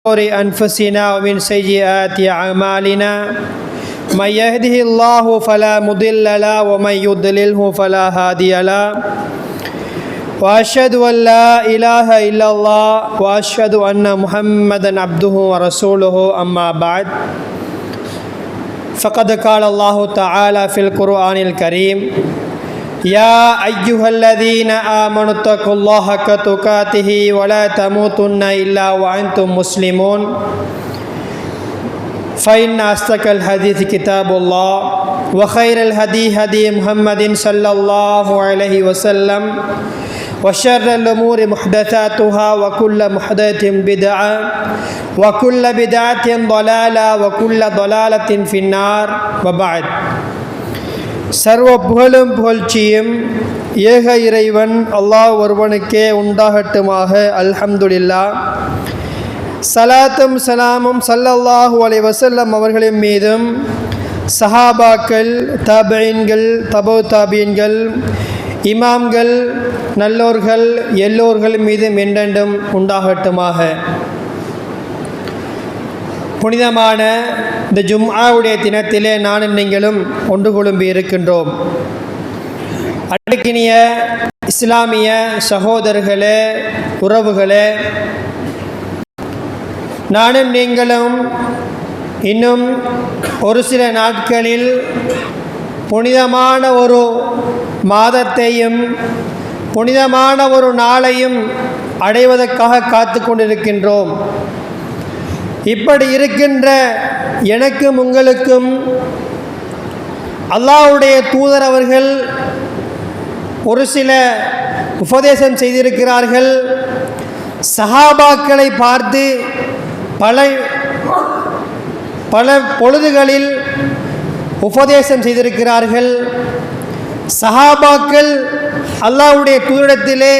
أنفسنا ومن سيئات أعمالنا من يهده الله فلا مضل له ومن يضلله فلا هادي له وأشهد أن لا إله إلا الله وأشهد أن محمدا عبده ورسوله أما بعد فقد قال الله تعالى في القرآن الكريم يا أيها الذين آمنوا اتقوا الله حق تقاته ولا تموتن إلا وأنتم مسلمون فإن أصدق الحديث كتاب الله وخير الهدي هدي محمد صلى الله عليه وسلم وشر الأمور محدثاتها وكل محدثة بدعة وكل بدعة ضلالة وكل ضلالة في النار وبعد சர்வ புகழும் புகழ்ச்சியும் ஏக இறைவன் அல்லாஹ் ஒருவனுக்கே உண்டாகட்டுமாக. அல்ஹம்துலில்லாஹ். சலாத்தும் சலாமும் ஸல்லல்லாஹு அலைஹி வஸல்லம் அவர்களின் மீதும் சஹாபாக்கள், தாபிஈன்கள், தபு தாபிஈன்கள், இமாம்கள், நல்லோர்கள் எல்லோர்கள் மீதும் என்றென்றும் உண்டாகட்டுமாக. புனிதமான இந்த ஜும்ஆவுடைய தினத்திலே நானும் நீங்களும் ஒன்று குழும்பி இருக்கின்றோம். அன்றைக்கினிய இஸ்லாமிய சகோதரர்களே, உறவுகளே, நானும் நீங்களும் இன்னும் ஒரு சில நாட்களில் புனிதமான ஒரு மாதத்தையும் புனிதமான ஒரு நாளையும் அடைவதற்காக காத்து கொண்டிருக்கின்றோம். இப்படி இருக்கின்ற எனக்கும் உங்களுக்கும் அல்லாஹ்வுடைய தூதர் அவர்கள் ஒரு சில உபதேசம் செய்திருக்கிறார்கள். சஹாபாக்களை பார்த்து பல பொழுதுகளில் உபதேசம் செய்திருக்கிறார்கள். சஹாபாக்கள் அல்லாஹ்வுடைய தூதரிடத்திலே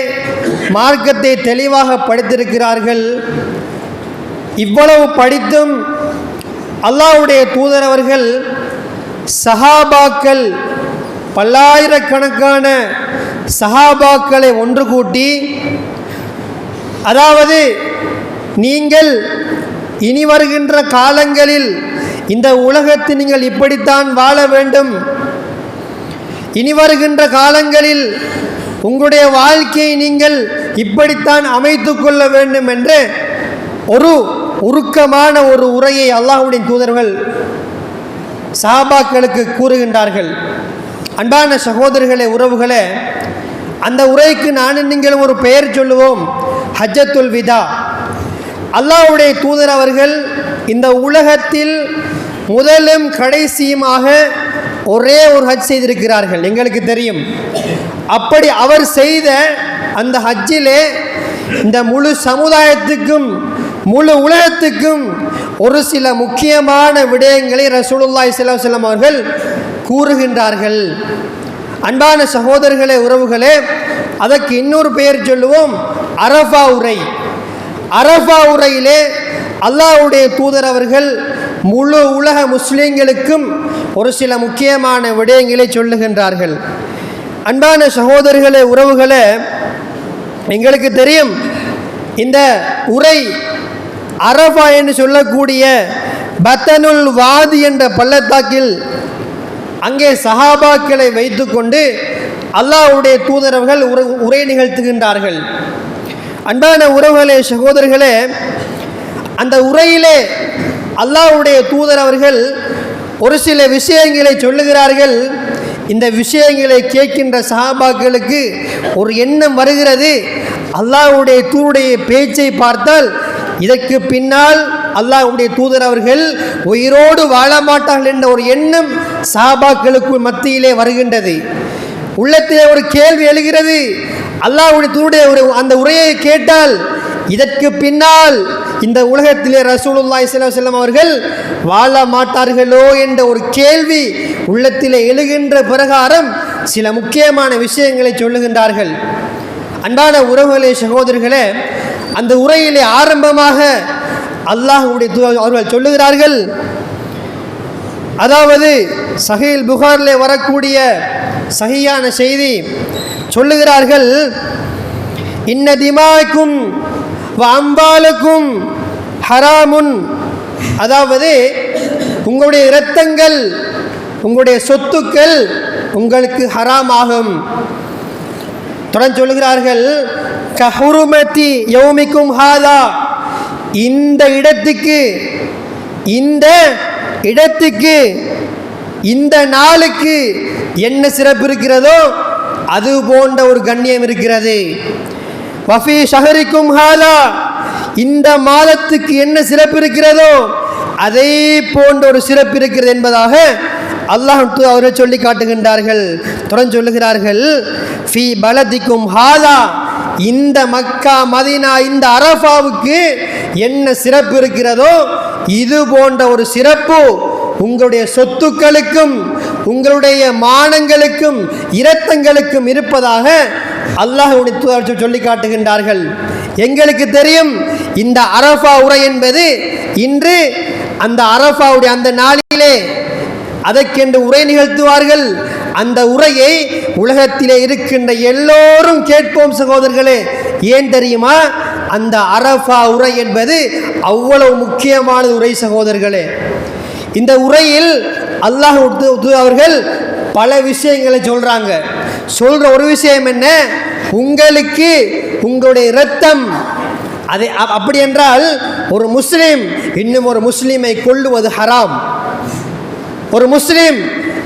மார்க்கத்தை தெளிவாக படித்திருக்கிறார்கள். இவ்வளவு படித்தும் அல்லாஹ்வுடைய தூதர் அவர்கள் சஹாபாக்கள் பல்லாயிரக்கணக்கான சஹாபாக்களை ஒன்று கூட்டி, அதாவது நீங்கள் இனி வருகின்ற காலங்களில் இந்த உலகத்தில் நீங்கள் இப்படித்தான் வாழ வேண்டும், இனி வருகின்ற காலங்களில் உங்களுடைய வாழ்க்கையை நீங்கள் இப்படித்தான் அமைத்து கொள்ள வேண்டும் என்று ஒரு உருக்கமான ஒரு உரையை அல்லாஹ்வுடைய தூதர்கள் சஹாபாக்களுக்கு கூறுகின்றார்கள். அன்பான சகோதரர்களே, உறவுகளே, அந்த உரைக்கு நானும் நீங்களும் ஒரு பெயர் சொல்லுவோம், ஹஜ்ஜத்துல் விதா. அல்லாஹ்வுடைய தூதர் அவர்கள் இந்த உலகத்தில் முதலும் கடைசியுமாக ஒரே ஒரு ஹஜ் செய்திருக்கிறார்கள், எங்களுக்கு தெரியும். அப்படி அவர் செய்த அந்த ஹஜ்ஜிலே இந்த முழு சமுதாயத்துக்கும் முழு உலகத்துக்கும் ஒரு சில முக்கியமான விடயங்களை ரசூலுல்லாஹி ஸல்லல்லாஹு அலைஹி வஸல்லம் அவர்கள் கூறுகின்றார்கள். அன்பான சகோதரர்களே, உறவுகளே, அதற்கு இன்னொரு பெயர் சொல்லுவோம், அரஃபா உரை. அரஃபா உரையிலே அல்லாஹ்வுடைய தூதர் அவர்கள் முழு உலக முஸ்லிம்களுக்கும் ஒரு சில முக்கியமான விடயங்களை சொல்லுகின்றார்கள். அன்பான சகோதரர்களே, உறவுகளே, எங்களுக்கு தெரியும் இந்த உரை அரஃபா என்று சொல்லக்கூடிய பத்தனுல் வாதி என்ற பள்ளத்தாக்கில் அங்கே சஹாபாக்களை வைத்துக்கொண்டு அல்லாஹ்வுடைய தூதரவர்கள் உரை நிகழ்த்துகின்றார்கள். அன்பான உறவுகளே, சகோதரர்களே, அந்த உரையிலே அல்லாஹ்வுடைய தூதர் அவர்கள் ஒரு சில விஷயங்களை சொல்லுகிறார்கள். இந்த விஷயங்களை கேட்கின்ற சஹாபாக்களுக்கு ஒரு எண்ணம் வருகிறது, அல்லாஹ்வுடைய தூதருடைய பேச்சை பார்த்தால் இதற்கு பின்னால் அல்லாஹ்வுடைய தூதர் அவர்கள் உயிரோடு வாழ மாட்டார்கள் என்ற ஒரு எண்ணம் சஹாபாக்களுக்கு மத்தியிலே வருகின்றது. உள்ளத்திலே ஒரு கேள்வி எழுகிறது, அல்லாஹ்வுடைய தூதருடைய அந்த உரையை கேட்டால் இதற்கு பின்னால் இந்த உலகத்திலே ரசூலுல்லாஹி ஸல்லல்லாஹு அலைஹி வஸல்லம் அவர்கள் வாழ மாட்டார்களோ என்ற ஒரு கேள்வி உள்ளத்திலே எழுகின்ற பிரகாரம் சில முக்கியமான விஷயங்களை சொல்லுகின்றார்கள். அன்பான உறவுகளே, சகோதரர்களே, அந்த உரையிலே ஆரம்பமாக அல்லாஹ்வுடைய தூதர் அவர்கள் சொல்லுகிறார்கள், அதாவது சஹீல் புகாரிலே வரக்கூடிய சஹீயான செய்தி சொல்லுகிறார்கள், இன்ன திமாக்கும் வ அம்பாலுக்கும் ஹராமுன், அதாவது உங்களுடைய இரத்தங்கள், உங்களுடைய சொத்துக்கள் உங்களுக்கு ஹராமாகும். தொடர்ந்து சொல்கிறார்கள், கஹுருமதி யௌமிக்கும் ஹாதா, இந்த இடத்துக்கு, இந்த இடத்துக்கு, இந்த நாளுக்கு என்ன சிறப்பு இருக்கிறதோ அது போன்ற ஒரு கண்ணியம் இருக்கிறது. வஃபி ஷஹரிக்கும் ஹாதா, இந்த மாதத்துக்கு என்ன சிறப்பு இருக்கிறதோ அதே போன்ற ஒரு சிறப்பு இருக்கிறது என்பதாக அல்லாஹ் அவர்கள் சொல்லி காட்டுகின்றார்கள். தொடர்ந்து சொல்லுகிறார்கள், ஃபி பலதிக்கும் ஹாதா, இந்த மக்கா மதீனா இந்த அரஃபாவுக்கு என்ன சிறப்பு இருக்கிறதோ இது போன்ற ஒரு சிறப்பு உங்களுடைய சொத்துக்களுக்கும் உங்களுடைய மானங்களுக்கும் இரத்தங்களுக்கும் இருப்பதாக அல்லாஹ் சொல்லி காட்டுகின்றார்கள். எங்களுக்கு தெரியும் இந்த அரஃபா உரை என்பது இன்று அந்த அரஃபாவுடைய அந்த நாளிலே அதற்கென்று உரை நிகழ்த்துவார்கள். அந்த உரையை உலகத்திலே இருக்கின்ற எல்லோரும் கேட்போம் சகோதரர்களே. ஏன் தெரியுமா? அந்த அரஃபா உரை என்பது அவ்வளவு முக்கியமான உரை சகோதரர்களே. இந்த உரையில் அல்லாஹ் அவர்கள் பல விஷயங்களை சொல்றாங்க. சொல்ற ஒரு விஷயம் என்ன? உங்களுக்கு உங்களுடைய இரத்தம், அதை அப்படி என்றால் ஒரு முஸ்லிம் இன்னும் ஒரு முஸ்லிமை கொல்லுவது ஹராம். ஒரு முஸ்லிம்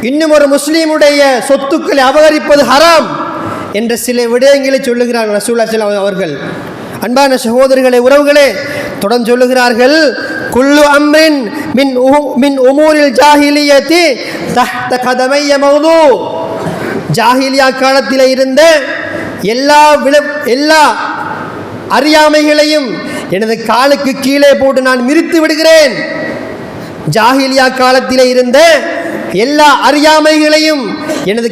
இன்னும் ஒரு முஸ்லிமுடைய சொத்துக்களை அபகரிப்பது ஹராம் என்ற சில விடயங்களை சொல்லுகிறார்கள் ரசூலுல்லாஹி ஸல்லல்லாஹு அலைஹி வஸல்லம் அவர்கள். அன்பான சகோதரர்களே, உறவுகளே, தொடர்ந்து சொல்லுகிறார்கள், குல்லு அம்ரின் மின் உமூரில் ஜாஹிலியத்தி தஹ்த கதமைய மௌது, ஜாஹிலியா காலத்தில் இருந்த எல்லா அறியாமைகளையும் எனது காலுக்கு கீழே போட்டு நான் மிதித்து விடுகிறேன். ஜாஹிலியா காலத்தில் இருந்த எல்லா அறியாமைகளையும் எனது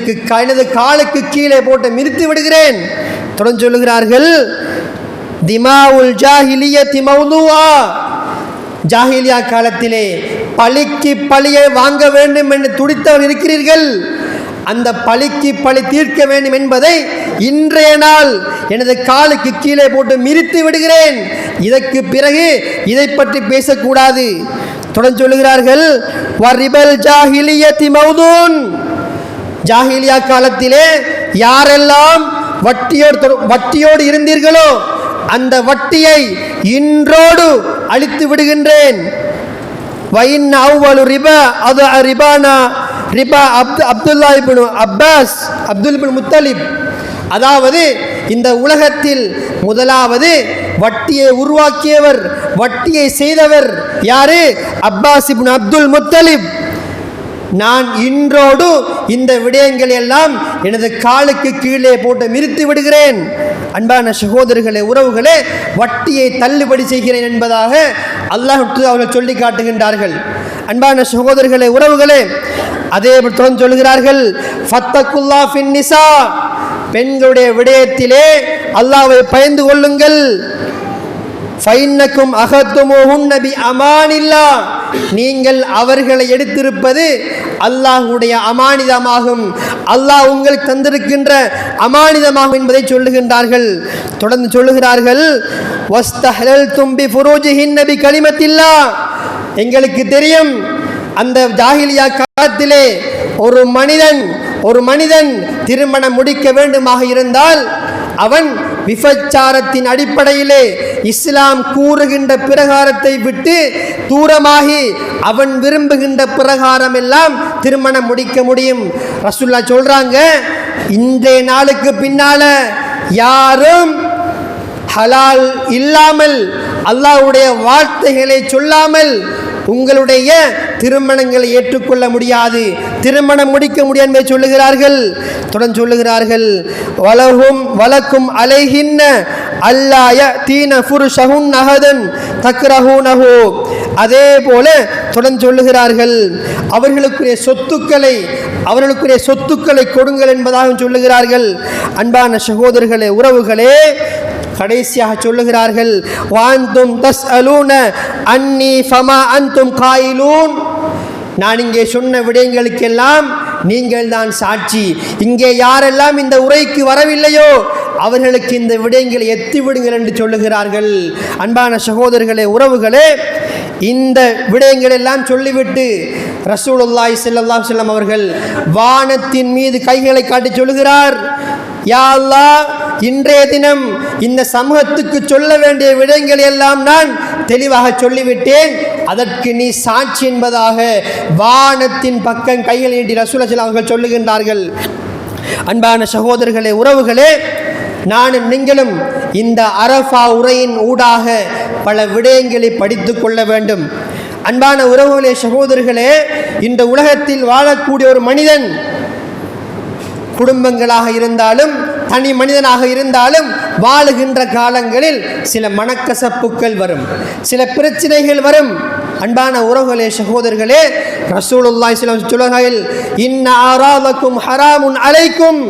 காலுக்கு கீழே போட்டு மிதித்து விடுகிறேன். தொடர்ந்து சொல்லுகிறார்கள், திமாவுல் ஜாஹிலியத்தி மௌதுஆ, ஜாஹிலியா காலத்திலே பழிக்கு பழியை வாங்க வேண்டும் என்று துடித்தவர் இருக்கிறீர்கள். அந்த பழிக்கு பழி தீர்க்க வேண்டும் என்பதை இன்றைய நாள் எனது காலுக்கு கீழே போட்டு மிதித்து விடுகிறேன். இதற்கு பிறகு இதை பற்றி பேசக்கூடாது. தொடர்ந்து சொல்லுகிறார்கள், வரிபல் ஜாஹிலியத்தி மௌதூன், ஜாஹிலியா காலத்திலே யாரெல்லாம் வட்டியோடு இருந்தீர்களோ அந்த வட்டியை இன்றோடு அழித்து விடுகின்றேன். வைன் அவ்வளு ரிபா அது ரிபானா ரிபா அப்துல்லா இப்னு அப்பாஸ் அப்துல் இப்னு முத்தலிப், அதாவது இந்த உலகத்தில் முதலாவது வட்டியை உருவாக்கியவர், வட்டியை செய்தவர் யாரு? அப்பாஸ் இப்னு அப்துல் முத்தலிப். நான் இன்றோடு இந்த விடயங்கள் எல்லாம் எனது காலுக்கு கீழே போட்டு மிதித்து விடுகிறேன். அன்பான சகோதரர்களே, உறவுகளே, வட்டியை தள்ளுபடி செய்கிறேன் என்பதாக அல்லாஹ் அவர்கள் சொல்லி காட்டுகின்றார்கள். அன்பான சகோதரர்களே, உறவுகளே, அதே தொடர்ந்து சொல்கிறார்கள், ஃபத்தகுல்லா ஃபின் நிசா, பெண்களுடைய விடயத்திலே அல்லாஹ்வை பயந்து கொள்ளுங்கள். ஃபைன்னக்கும் அகத்துமூஹுன்ன பி அமானில்லா, நீங்கள் அவர்களை எடுத்திருப்பது அல்லாஹ்வுடைய அமானிதமாகும், அல்லாஹ் உங்களுக்கு தந்திருக்கின்ற அமானிதமாகும் என்பதை சொல்லுகின்றார்கள். தொடர்ந்து சொல்லுகிறார்கள், வஸ்தஹலல்தும் பி ஃபுரூஜிஹின்ன பி கலிமத்தில்லா, எங்களுக்கு தெரியும் அந்த ஜாஹிலியா காலத்திலே ஒரு மனிதன் திருமணம் முடிக்க வேண்டுமாக இருந்தால் அவன் விபச்சாரத்தின் அடிப்படையிலே இஸ்லாம் கூறுகின்ற பிரகாரத்தை விட்டு தூரமாகி அவன் விரும்புகின்ற பிரகாரம் எல்லாம் திருமணம் முடிக்க முடியும். ரசூலுல்லாஹ் சொல்றாங்க, இன்றைய நாளுக்கு பின்னால யாரும் ஹலால் இல்லாமல் அல்லாஹ்வுடைய வார்த்தைகளை சொல்லாமல் உங்களுடைய திருமணங்களை ஏற்றுக்கொள்ள முடியாது, திருமணம் முடிக்க முடியாது என்பதை சொல்லுகிறார்கள். தொடர்ந்து சொல்லுகிறார்கள், வலக்கும் அலைஹின்ன அல்லா யதீன ஃபுர்ஷஹுன் அஹதன் தக்ரஹூனஹு, அதே போல தொடர்ந்து சொல்லுகிறார்கள், அவர்களுக்குரிய சொத்துக்களை கொடுங்கள் என்பதாக சொல்லுகிறார்கள். அன்பான சகோதரர்களே, உறவுகளே, கடைசியாக சொல்லுகிறார்கள், வாந்தும் தஸ்அலூன அன்னி ஃபமா அன்தும் காயிலூன், நான் இங்கே சொன்ன விடயங்களுக்கெல்லாம் நீங்கள் தான் சாட்சி. இங்கே யாரெல்லாம் இந்த உரைக்கு வரவில்லையோ அவர்களுக்கு இந்த விடயங்களை எத்தி விடுங்கள் என்று சொல்லுகிறார்கள். அன்பான சகோதரர்களே, உறவுகளே, இந்த விடயங்கள் எல்லாம் சொல்லிவிட்டு ரசூலுல்லாஹி ஸல்லல்லாஹு அலைஹி வஸல்லம் அவர்கள் வானத்தின் மீது கைகளை காட்டி சொல்லுகிறார், யா அல்லாஹ், இன்றைய தினம் இந்த சமூகத்துக்கு சொல்ல வேண்டிய விடயங்கள் எல்லாம் நான் தெளிவாக சொல்லிவிட்டேன், அதற்கு நீ சாட்சி என்பதாக வானத்தின் பக்கம் கைகளை நீட்டி ரசூலுல்லாஹி ஸல்லல்லாஹு அலைஹி வஸல்லம் அவர்கள் சொல்லுகின்றார்கள். அன்பான சகோதரர்களே, உறவுகளே, நானும் நீங்களும் இந்த அரஃபா உரையின் ஊடாக பல விடயங்களை படித்து கொள்ள வேண்டும். அன்பான உறவுகளே, சகோதரர்களே, இந்த உலகத்தில் வாழக்கூடிய ஒரு மனிதன் குடும்பங்களாக இருந்தாலும் தனி மனிதனாக இருந்தாலும் வாழுகின்ற காலங்களில் சில மனக்கசப்புகள் வரும், சில பிரச்சனைகள் வரும். அன்பான உறவுகளே, சகோதரர்களே, ரசூலுல்லாஹி ஸல்லல்லாஹு அலைஹி வஸல்லம் சொல்லுகிறார்கள், இன்ன ஆராதக்கும் ஹராமுன் அலைக்கும்,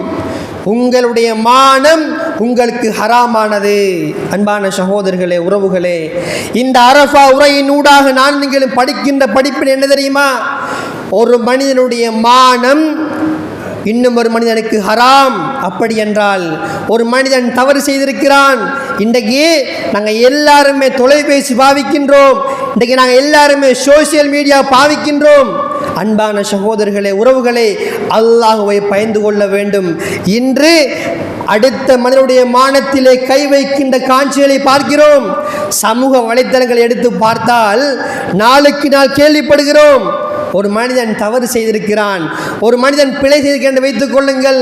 உங்களுடைய மானம் உங்களுக்கு ஹராமானது. அன்பான சகோதரர்களே, உறவுகளே, இந்த அரஃபா உரையின் ஊடாக நான் நீங்களும் படிக்கின்ற படிப்பின் என்ன தெரியுமா? ஒரு மனிதனுடைய மானம் இன்னும் ஒரு மனிதனுக்கு ஹராம். அப்படி என்றால் ஒரு மனிதன் தவறு செய்திருக்கிறான். இன்றைக்கு நாங்கள் எல்லாருமே தொலைபேசி பாவிக்கின்றோம், இன்றைக்கு நாங்கள் எல்லாருமே சோசியல் மீடியா பாவிக்கின்றோம். அன்பான சகோதரர்களே, உறவுகளே, அல்லாஹ்வை பயந்து கொள்ள வேண்டும். இன்று அடுத்த மனிதனுடைய மானத்திலே கை வைக்கின்ற காட்சிகளை பார்க்கிறோம். சமூக வலைத்தளங்களை எடுத்து பார்த்தால் நாளுக்கு நாள் கேள்விப்படுகிறோம். ஒரு மனிதன் தவறு செய்திருக்கிறான், ஒரு மனிதன் பிழை செய்திருக்கிறான் வைத்துக் கொள்ளுங்கள்,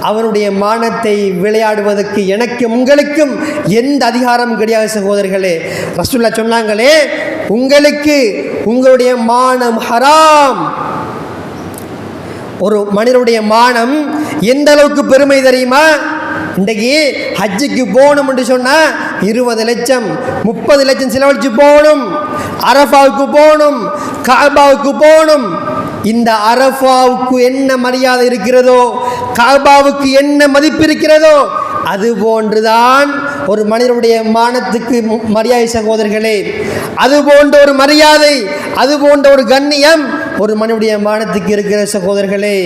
அவனுடைய மானத்தை விளையாடுவதற்கு எனக்கும் உங்களுக்கும் எந்த அதிகாரமும் கிடையாது. சகோதரர்களே, ரசூலுல்லாஹ் சொன்னாங்களே, உங்களுக்கு உங்களுடைய மானம் ஹராம். ஒரு மனிதனுடைய மானம் எந்த அளவுக்கு பெருமை தெரியுமா? இன்றைக்கு ஹஜ்ஜுக்கு போகணும் என்று சொன்னால் 20 லட்சம் 30 லட்சம் செலவழித்து போகணும், அரஃபாவுக்கு போகணும், கஅபாவுக்கு போகணும். இந்த அரஃபாவுக்கு என்ன மரியாதை இருக்கிறதோ, கஅபாவுக்கு என்ன மதிப்பு இருக்கிறதோ, அது போன்றுதான் ஒரு மனிதனுடைய மானத்துக்கு மரியாதை. சகோதரர்களே, அது போன்ற ஒரு மரியாதை, அது போன்ற ஒரு கண்ணியம் ஒரு மனிதனுடைய மானத்துக்கு இருக்கிற. சகோதரர்களே,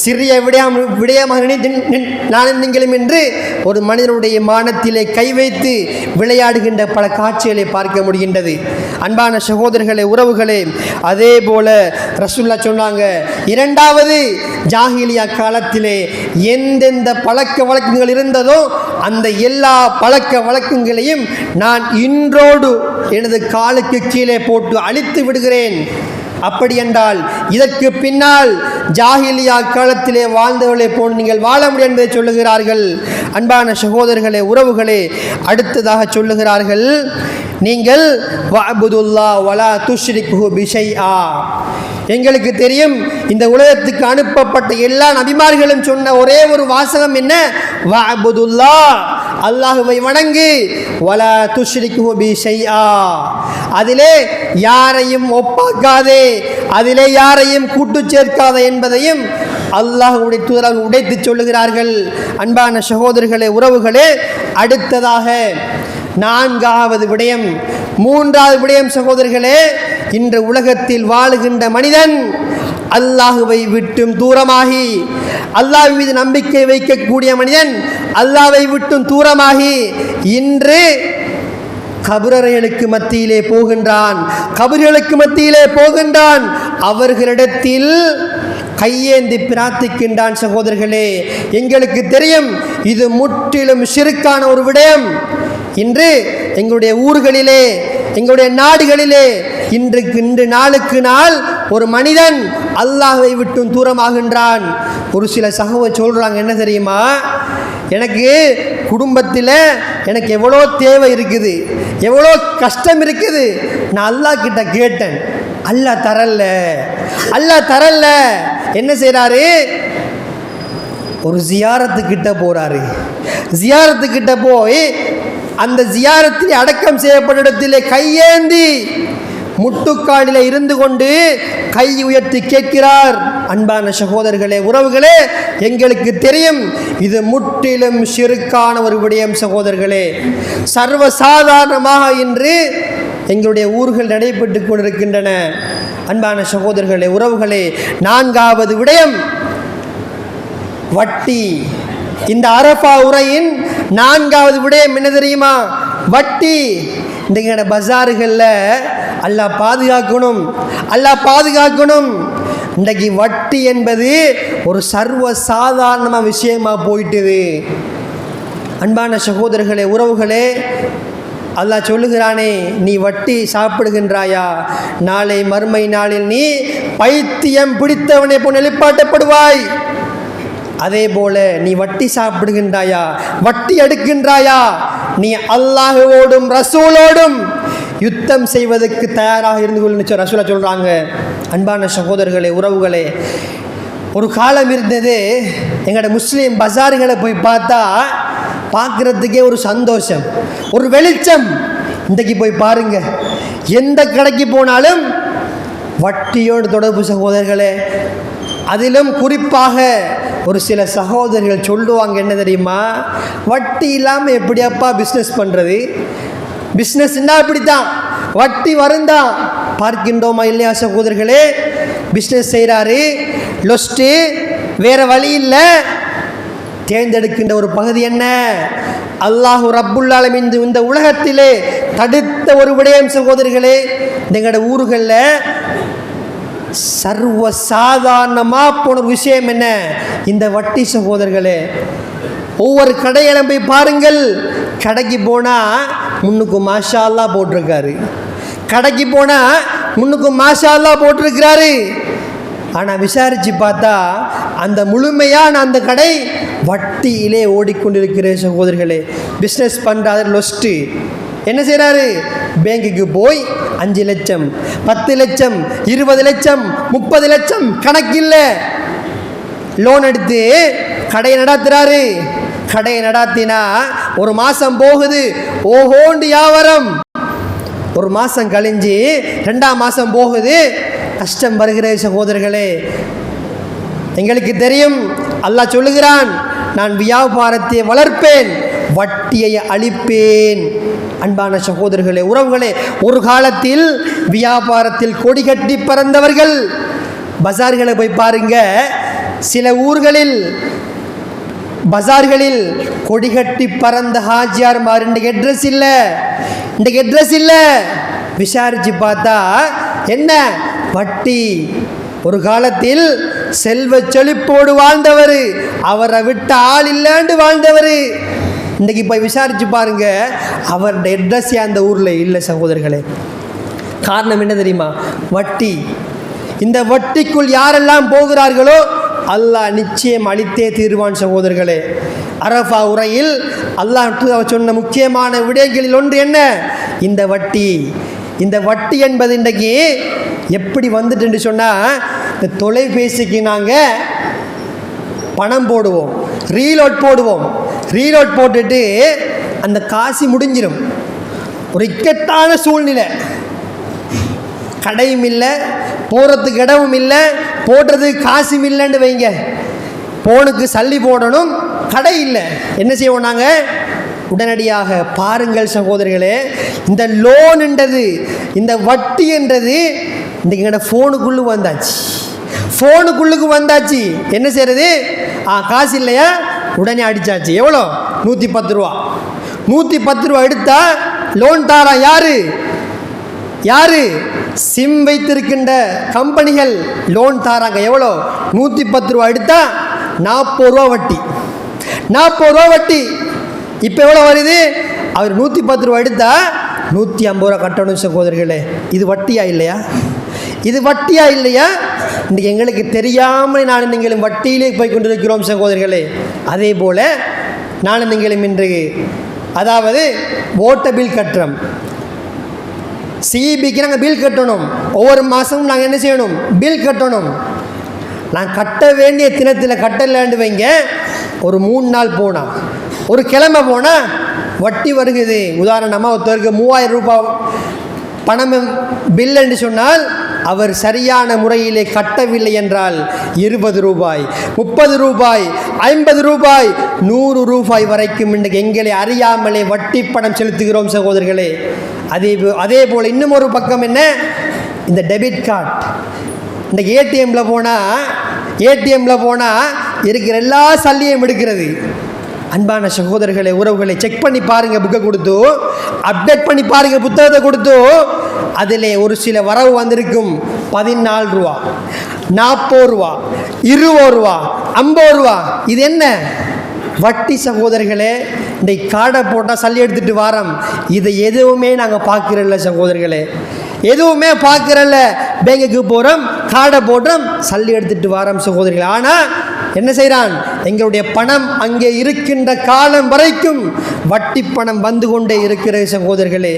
சிறிய விடயமாக நானும் நீங்களும் என்று ஒரு மனிதனுடைய மானத்திலே கை வைத்து விளையாடுகின்ற பல காட்சிகளை பார்க்க முடிகின்றது. அன்பான சகோதரர்களே, உறவுகளே, அதே போல ரசூலுல்லாஹ் சொன்னாங்க, இரண்டாவது ஜாஹிலியா காலத்திலே எந்தெந்த பழக்க வழக்கங்கள் இருந்ததோ அந்த எல்லா பழக்க வழக்கங்களையும் நான் இன்றோடு எனது காலுக்கு கீழே போட்டு அழித்து விடுகிறேன். அப்படி என்றால் இதற்கு பின்னால் ஜாஹிலியா காலத்திலே வாழ்ந்தவர்களை போன்று நீங்கள் வாழ முடியும் என்பதை சொல்லுகிறார்கள். அன்பான சகோதரர்களே, உறவுகளே, அடுத்ததாக சொல்லுகிறார்கள், நீங்கள் வஅபுதுல்லாஹ் வலா துஷ்ரிகுஹு பிஷைஆ. எங்களுக்கு தெரியும், இந்த உலகத்துக்கு அனுப்பப்பட்ட எல்லா நபிமார்களும் சொன்ன ஒரே ஒரு வாசகம் என்ன? வஅபுதுல்லாஹ், அல்லாஹ்வை வணங்கு, வலா துஷ்ரிகுஹு பிஷைஆ, அதிலே யாரையும் ஒப்பாக்காதே, அதிலே யாரையும் கூட்டு சேர்க்காதே என்பதையும் அல்லாஹ்வுடைய தூதர் உடைத்து சொல்லுகிறார்கள். அன்பான சகோதரர்களே, உறவுகளே, அடுத்ததாக நான்காவது விடயம், மூன்றாவது விடயம் சகோதரர்களே, இன்று உலகத்தில் வாழுகின்ற மனிதன் அல்லாஹ்வை விட்டும் தூரமாகி, அல்லாஹ் மீது நம்பிக்கை வைக்கக்கூடிய மனிதன் அல்லாஹ்வை விட்டும் தூரமாகி இன்று கபர்களுக்கு மத்தியிலே போகின்றான், கபர்களுக்கு மத்தியிலே போகின்றான், அவர்களிடத்தில் கையேந்தி பிரார்த்திக்கின்றான். சகோதரர்களே, எங்களுக்கு தெரியும் இது முற்றிலும் ஷிர்கான ஒரு விடயம். இன்று எங்களுடைய ஊர்களிலே, எங்களுடைய நாடுகளிலே இன்று நாளுக்கு நாள் ஒரு மனிதன் அல்லாஹ்வை விட்டும் தூரமாகின்றான். ஒரு சில சகோதரர் சொல்கிறாங்க, என்ன தெரியுமா, எனக்கு குடும்பத்தில் எனக்கு எவ்வளோ தேவை இருக்குது, எவ்வளோ கஷ்டம் இருக்குது, நான் அல்லாஹ் கிட்ட கேட்டேன், அல்லாஹ் தரல, அல்லாஹ் தரல. என்ன செய்கிறாரு? ஒரு ஜியாரத்துக்கிட்ட போகிறாரு. ஜியாரத்துக்கிட்ட போய் அந்த ஜியாரத்தில் அடக்கம் செய்யப்பட்ட இடத்திலே கையேந்தி முட்டுக்காலில் இருந்து கொண்டு கை உயர்த்தி கேட்கிறார். அன்பான சகோதரர்களே, உறவுகளே, எங்களுக்கு தெரியும் இது முற்றிலும் ஷிர்கான ஒரு விடயம். சகோதரர்களே, சர்வசாதாரணமாக இன்று எங்களுடைய ஊர்கள் நடைபெற்று கொண்டிருக்கின்றன. அன்பான சகோதரர்களே, உறவுகளே, நான்காவது விடயம் வட்டி. இந்த அரஃபா உரையின் நான்காவது விடயம் என்ன தெரியுமா? வட்டி. இந்த பஜாறுகளில் அல்லாஹ் பாதுகாக்கணும், அல்லாஹ் பாதுகாக்கணும். இன்றைக்கு வட்டி என்பது ஒரு சர்வ சாதாரண விஷயமாக போயிட்டுது. அன்பான சகோதரர்களே, உறவுகளே, அல்லாஹ் சொல்லுகிறானே, நீ வட்டி சாப்பிடுகின்றாயா, நாளை மறுமை நாளில் நீ பைத்தியம் பிடித்தவனை போல் எழுப்பாட்டப்படுவாய். அதே போல நீ வட்டி சாப்பிடுகின்றாயா, வட்டி எடுக்கின்றாயா, நீ அல்லாஹ்வோடும் ரசூலோடும் யுத்தம் செய்வதற்கு தயாராக இருந்து கொள்ளுன்னு ரசூலா சொல்கிறாங்க. அன்பான சகோதரர்களே, உறவுகளே, ஒரு காலம் இருந்தது, எங்களோட முஸ்லீம் பஜார்களை போய் பார்த்தா பார்க்குறதுக்கே ஒரு சந்தோஷம், ஒரு வெளிச்சம். இன்றைக்கு போய் பாருங்க, எந்த கடைக்கு போனாலும் வட்டியோடு தொடர்பு சகோதரர்களே. அதிலும் குறிப்பாக ஒரு சில சகோதரர்கள் சொல்லுவாங்க, என்ன தெரியுமா? வட்டி இல்லாமல் எப்படியாப்பா பிஸ்னஸ் பண்ணுறது? பிஸ்னஸ்னா அப்படித்தான், வட்டி வருந்தான். பார்க்கின்றோமா இல்லையா சகோதரர்களே? பிஸ்னஸ் செய்கிறாரு, லொஸ்ட்டு, வேறு வழி இல்லை. தேர்ந்தெடுக்கின்ற ஒரு பகுதி என்ன? அல்லாஹு ரப்புல் ஆலமீன் இந்த உலகத்திலே தடுத்த ஒரு விடயம் சகோதரர்களே. எங்களோட ஊர்களில் சர்வ சாதாரணமாக போன ஒரு விஷயம் என்ன? இந்த வட்டி சகோதரர்களே. ஒவ்வொரு கடையிலும் போய் பாருங்கள், கடைக்கு போனால் முன்னுக்கு மாஷா அல்லாஹ் போட்டிருக்காரு, கடைக்கு போனால் முன்னுக்கு மாஷா அல்லாஹ் போட்டிருக்கிறாரு. ஆனால் விசாரித்து பார்த்தா அந்த முழுமையான அந்த கடை வட்டியிலே ஓடிக்கொண்டிருக்கிற சகோதரர்களே. பிஸ்னஸ் பண்ணுறாரு, லொஸ்ட்டு. என்ன செய்கிறாரு? பேங்குக்கு போய் 5 லட்சம், 10 லட்சம், 20 லட்சம், 30 லட்சம் கணக்கில்லை லோன் எடுத்து கடையை நடாத்துறாரு. கடையை நடாத்தினா ஒரு மாதம் போகுது, ஓஹோண்டு வியாபாரம். ஒரு மாதம் கழிஞ்சு 2ஆம் மாதம் போகுது, கஷ்டம் வருகிற சகோதரர்களே. எங்களுக்கு தெரியும், அல்லாஹ் சொல்லுகிறான், நான் வியாபாரத்தை வளர்ப்பேன், வட்டியை அழிப்பேன். அன்பான சகோதரர்களே, உறவுகளே, ஒரு காலத்தில் வியாபாரத்தில் கொடி கட்டி பறந்தவர்கள். பஜார்களை போய் பாருங்க, சில ஊர்களில் பஜார்களில் கொடி கட்டி பறந்த ஹாஜியார்மார் இன்றைக்கு அட்ரஸ் இல்லை, இன்றைக்கு அட்ரஸ் இல்லை. விசாரித்து பார்த்தா என்ன? வட்டி. ஒரு காலத்தில் செல்வ செழிப்போடு வாழ்ந்தவர், அவரை விட்ட ஆள் இல்லைன்னு வாழ்ந்தவர். இன்றைக்கி போய் விசாரித்து பாருங்க, அவருடைய அட்ரஸே அந்த ஊரில் இல்லை சகோதரர்களே. காரணம் என்ன தெரியுமா? வட்டி. இந்த வட்டிக்குள் யாரெல்லாம் போகிறார்களோ அல்லாஹ் நிச்சயம் அளித்தே தீர்வான் சகோதரர்களே. அரஃபா உரையில் அல்லாஹ் சொன்ன முக்கியமான விடயங்களில் ஒன்று என்ன? இந்த வட்டி. இந்த வட்டி என்பது இன்றைக்கு எப்படி வந்துட்டு சொன்னால், இந்த தொலைபேசிக்கு நாங்கள் பணம் போடுவோம், ரீலோட் போடுவோம். ரீலோட் போட்டுட்டு அந்த காசு முடிஞ்சிடும். ஒரு இக்கட்டான சூழ்நிலை, கடையும் இல்லை, போகிறதுக்கு இடமும் இல்லை, போடுறதுக்கு காசும் இல்லைன்னு வைங்க. போனுக்கு சல்லி போடணும், கடை இல்லை. என்ன செய்வோம் நாங்கள்? உடனடியாக பாருங்கள் சகோதரர்களே, இந்த லோன் என்றது, இந்த வட்டி என்றது இன்றைக்கி எங்களோட ஃபோனுக்குள்ளே வந்தாச்சு, ஃபோனுக்குள்ளுக்கு வந்தாச்சு. என்ன செய்கிறது? காசு இல்லையா? உடனே அடித்தாச்சு. எவ்வளோ? 110 ரூபா. 110 ரூபா எடுத்தால் லோன் தாரான் யாரு? யாரு? சிம் வைத்திருக்கின்ற கம்பெனிகள் லோன் தாராங்க. எவ்வளோ? 110 ரூபா எடுத்தால் 40 ரூபா வட்டி. 40 ரூபா வட்டி. இப்போ எவ்வளோ வருது? அவர் 110 ரூபா எடுத்தால் 150 ரூபா கட்டணும் சகோதரர்களே. இது வட்டியா இல்லையா? இது வட்டியா இல்லையா? இன்றைக்கி எங்களுக்கு தெரியாமல் நானும் நீங்களும் வட்டியிலே போய் கொண்டிருக்கிறோம் சகோதரர்களே. அதே போல் நானும் நீங்களும் இன்று, அதாவது ஓட்ட பில் கட்டுறோம், சிபிக்கு நாங்கள் பில் கட்டணும். ஒவ்வொரு மாதமும் நாங்கள் என்ன செய்யணும்? பில் கட்டணும். நான் கட்ட வேண்டிய தினத்தில் கட்டலாண்டு வைங்க, ஒரு 3 நாள் போனால், ஒரு கிழமை போனால் வட்டி வருகுது. உதாரணமாக ஒருத்தருக்கு 3000 ரூபாய் பணம் பில் என்று சொன்னால், அவர் சரியான முறையிலே கட்டவில்லை என்றால் 20 ரூபாய், 30 ரூபாய், 50 ரூபாய், 100 ரூபாய் வரைக்கும் இன்றைக்கு எங்களை அறியாமலே வட்டி பணம் செலுத்துகிறோம் சகோதரர்களே. அதே போல் இன்னும் ஒரு பக்கம் என்ன? இந்த டெபிட் கார்டு. இந்த ஏடிஎம்மில் போனால் இருக்கிற எல்லா சல்லியும் எடுக்கிறது. அன்பான சகோதரர்களை, உறவுகளை செக் பண்ணி பாருங்கள். புக்கை கொடுத்து அப்டேட் பண்ணி பாருங்கள், புத்தகத்தை கொடுத்து அதில் ஒரு சில வரவு வந்திருக்கும். 14 ரூபா, 40 ரூபா, 20 ரூபா, 50 ரூபா. இது என்ன வட்டி சகோதரர்களே? இந்த கார்டை போட்டால் சல்லி எடுத்துகிட்டு வாரம். இதை எதுவுமே நாங்கள் பார்க்குறல்ல சகோதரர்களே, எதுவுமே பார்க்குறல்ல. பேங்குக்கு போகிறோம், கார்டை போடுறோம், சல்லி எடுத்துகிட்டு வாரம் சகோதரர்களே. ஆனால் என்ன செய்கிறான்? எங்களுடைய பணம் அங்கே இருக்கின்ற காலம் வரைக்கும் வட்டி பணம் வந்து கொண்டே இருக்கிறது சகோதரர்களே.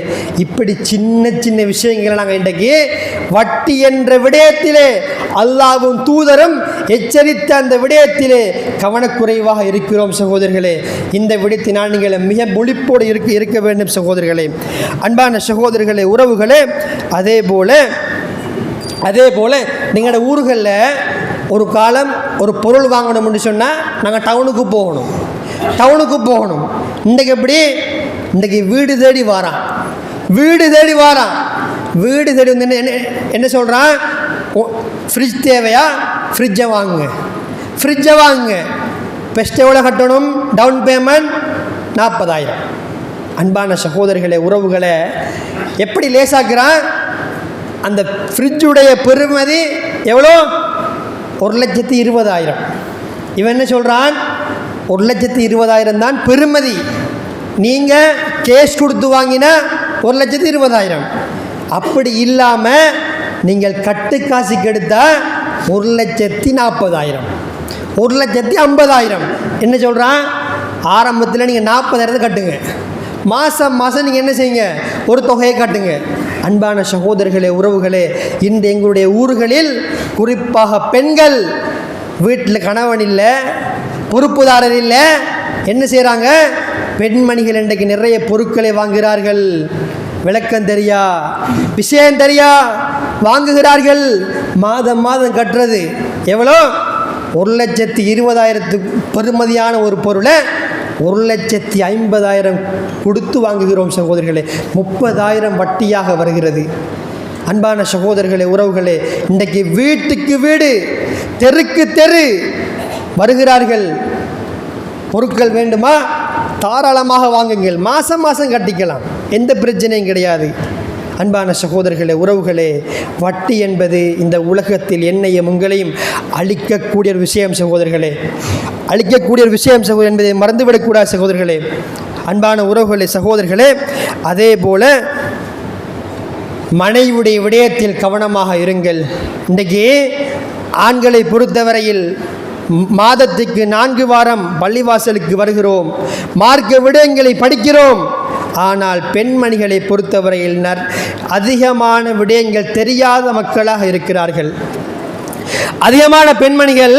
இப்படி சின்ன சின்ன விஷயங்களை நாங்கள் இன்றைக்கு வட்டி என்ற விடயத்திலே அல்லாஹ்வும் தூதரும் எச்சரித்த அந்த விடயத்திலே கவனக்குறைவாக இருக்கிறோம் சகோதரர்களே. இந்த விடயத்தினால் நீங்கள் மிக முழிப்போடு இருக்க வேண்டும் சகோதரர்களே. அன்பான சகோதரர்களே, உறவுகளே, அதே போல் நீங்களோட ஊர்களில் ஒரு காலம் ஒரு பொருள் வாங்கணும்னு சொன்னால் நாங்கள் டவுனுக்கு போகணும். இன்றைக்கு எப்படி? இன்றைக்கு வீடு தேடி வாரான். வீடு தேடி வந்து என்ன சொல்கிறான்? ஃப்ரிட்ஜ் தேவையா? ஃப்ரிட்ஜை வாங்குங்க. பெஸ்ட் எவ்வளோ கட்டணும்? Down payment 40,000. அன்பான சகோதரர்களே, உறவுகளை எப்படி லேசாக்குறான்? அந்த ஃப்ரிட்ஜுடைய பெறுமதி எவ்வளோ? 1,20,000. இவன் என்ன சொல்கிறான்? 1,20,000 தான் பெறுமதி. நீங்கள் கேஷ் கொடுத்து வாங்கினா 1,20,000. அப்படி இல்லாமல் நீங்கள் கட்டு காசுக்கு எடுத்தால் 1,40,000, 1,50,000. என்ன சொல்கிறான்? ஆரம்பத்தில் நீங்கள் 40,000 கட்டுங்க, மாதம் நீங்கள் என்ன செய்யுங்க? ஒரு தொகையை கட்டுங்க. அன்பான சகோதரர்களே, உறவுகளே, இன்று எங்களுடைய ஊர்களில் குறிப்பாக பெண்கள் வீட்டில் கணவன் இல்லை, பொறுப்புதாரர் இல்லை, என்ன செய்கிறாங்க? பெண்மணிகள் இன்றைக்கு நிறைய பொருட்களை வாங்குகிறார்கள். விளக்கம் தெரியா, விஷயம் தெரியா வாங்குகிறார்கள். மாதம் கட்டுறது எவ்வளோ? 1,20,000 பெறுமதியான ஒரு பொருளை 1,50,000 கொடுத்து வாங்குகிறோம் சகோதரர்களே. 30,000 வட்டியாக வருகிறது. அன்பான சகோதரர்களே, உறவுகளே, இன்றைக்கு வீட்டுக்கு வீடு, தெருக்கு தெரு வருகிறார்கள். பொருட்கள் வேண்டுமா? தாராளமாக வாங்குங்கள், மாதம் கட்டிக்கலாம், எந்த பிரச்சனையும் கிடையாது. அன்பான சகோதரர்களே, உறவுகளே, வட்டி என்பது இந்த உலகத்தில் என்னையும் உங்களையும் அழிக்கக்கூடிய ஒரு விஷயம் சகோதரர்களே, என்பதை மறந்துவிடக்கூடாது சகோதரர்களே. அன்பான உறவுகளே, சகோதரர்களே, அதே போல மனைவியுடைய விடயத்தில் கவனமாக இருங்கள். இன்றைக்கு ஆண்களை பொறுத்தவரையில் மாதத்துக்கு 4 வாரம் பள்ளிவாசலுக்கு வருகிறோம், மார்க்க விடயங்களை படிக்கிறோம். ஆனால் பெண்மணிகளை பொறுத்தவரையில் அதிகமான விடயங்கள் தெரியாத மக்களாக இருக்கிறார்கள். அதிகமான பெண்மணிகள்